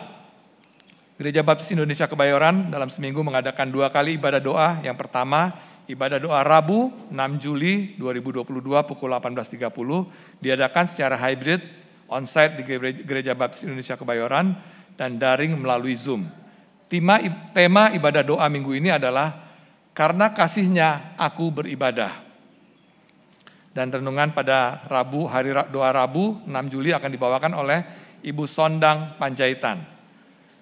Gereja Baptis Indonesia Kebayoran dalam seminggu mengadakan 2 kali ibadah doa. Yang pertama, ibadah doa Rabu 6 Juli 2022 pukul 18.30 diadakan secara hybrid on-site di Gereja Baptis Indonesia Kebayoran dan daring melalui Zoom. Tema ibadah doa minggu ini adalah Karena Kasihnya Aku Beribadah. Dan renungan pada Rabu, hari doa Rabu 6 Juli akan dibawakan oleh Ibu Sondang Panjaitan.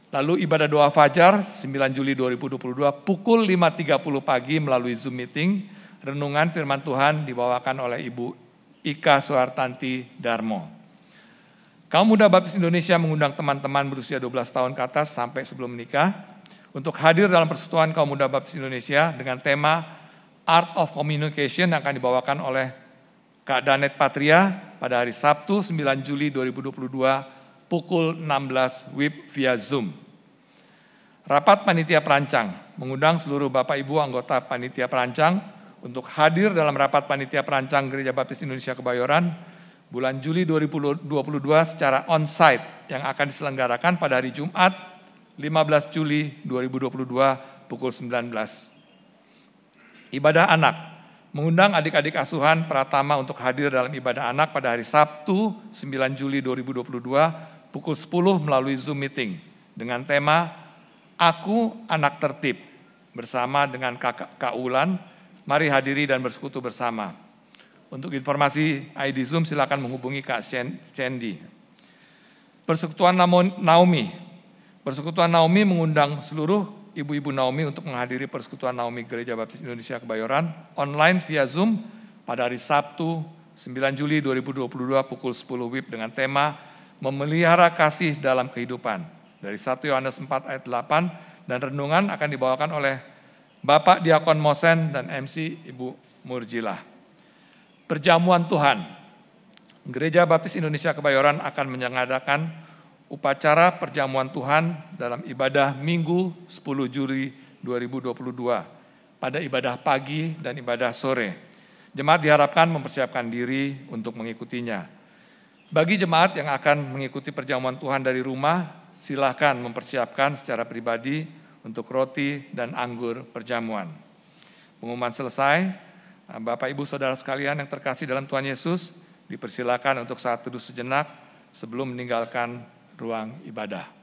Lalu ibadah doa Fajar 9 Juli 2022 pukul 5.30 pagi melalui Zoom meeting. Renungan firman Tuhan dibawakan oleh Ibu Ika Suhartanti Darmo. Kaum Muda Baptis Indonesia mengundang teman-teman berusia 12 tahun ke atas sampai sebelum menikah untuk hadir dalam persekutuan Kaum Muda Baptis Indonesia dengan tema Art of Communication yang akan dibawakan oleh Kak Danet Patria pada hari Sabtu 9 Juli 2022 pukul 16 WIB via Zoom. Rapat Panitia Perancang mengundang seluruh Bapak Ibu anggota Panitia Perancang untuk hadir dalam Rapat Panitia Perancang Gereja Baptis Indonesia Kebayoran bulan Juli 2022 secara on-site yang akan diselenggarakan pada hari Jumat 15 Juli 2022 pukul 19. Ibadah anak mengundang adik-adik asuhan Pratama untuk hadir dalam ibadah anak pada hari Sabtu 9 Juli 2022 pukul 10 melalui Zoom meeting dengan tema Aku Anak Tertib bersama dengan Kak Ulan. Mari hadiri dan bersekutu bersama. Untuk informasi ID Zoom silakan menghubungi Kak Sandy. Persekutuan Naomi. Persekutuan Naomi mengundang seluruh ibu-ibu Naomi untuk menghadiri Persekutuan Naomi Gereja Baptis Indonesia Kebayoran online via Zoom pada hari Sabtu 9 Juli 2022 pukul 10 WIB dengan tema Memelihara Kasih dalam Kehidupan dari 1 Yohanes 4 ayat 8 dan renungan akan dibawakan oleh Bapak Diakon Mosen dan MC Ibu Murjilah. Perjamuan Tuhan. Gereja Baptis Indonesia Kebayoran akan mengadakan upacara perjamuan Tuhan dalam ibadah Minggu 10 Juli 2022 pada ibadah pagi dan ibadah sore. Jemaat diharapkan mempersiapkan diri untuk mengikutinya. Bagi jemaat yang akan mengikuti perjamuan Tuhan dari rumah, silakan mempersiapkan secara pribadi untuk roti dan anggur perjamuan. Pengumuman selesai. Bapak Ibu Saudara sekalian yang terkasih dalam Tuhan Yesus, dipersilakan untuk saat teduh sejenak sebelum meninggalkan ruang ibadah.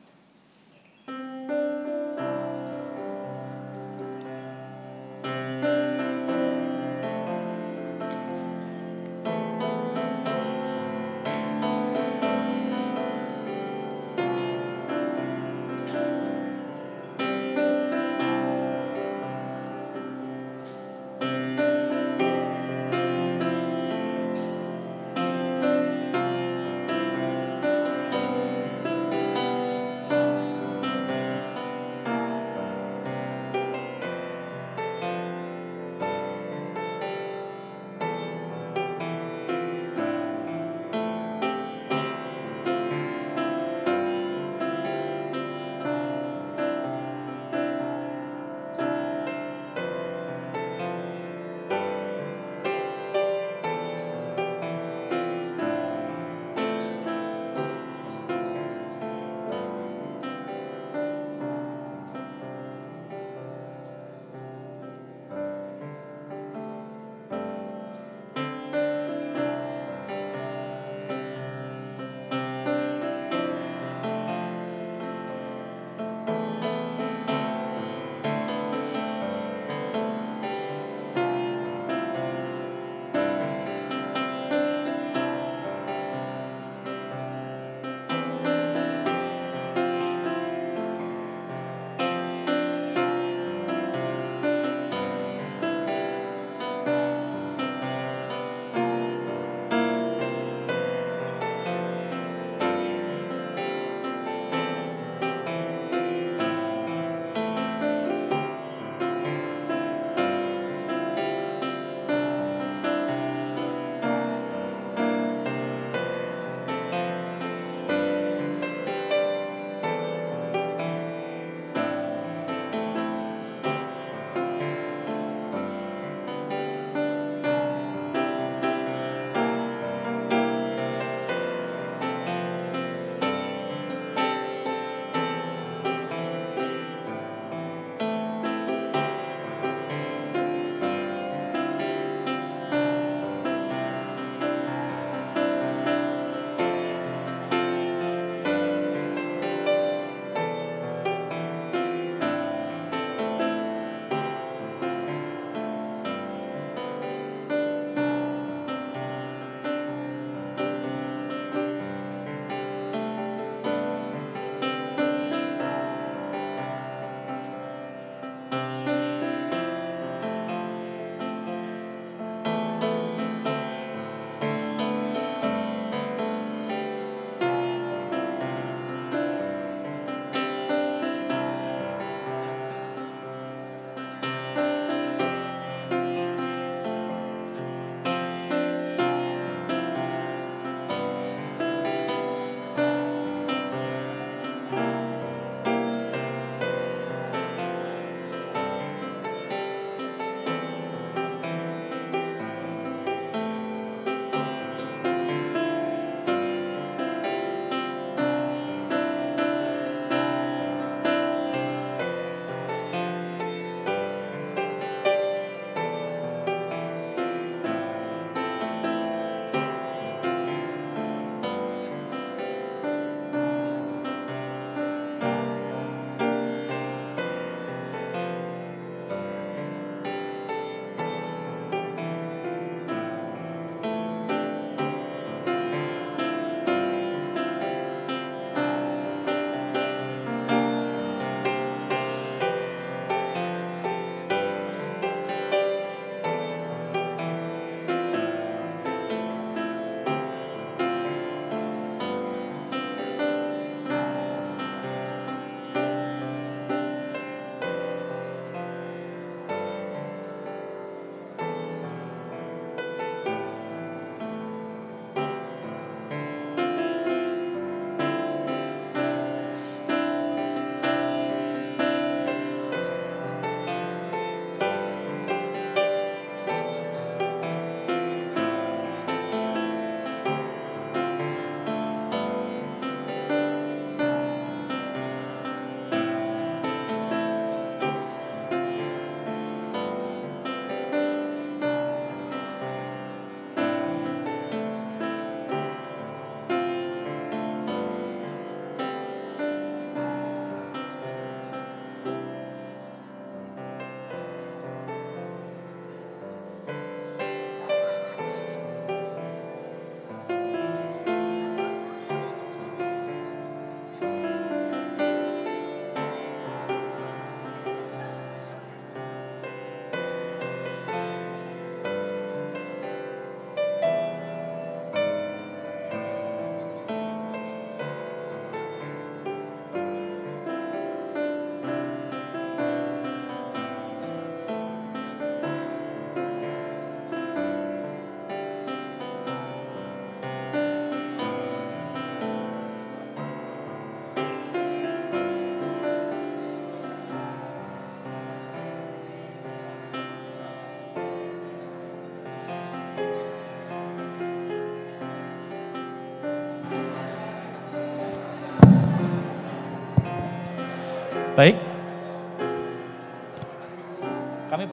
Baik,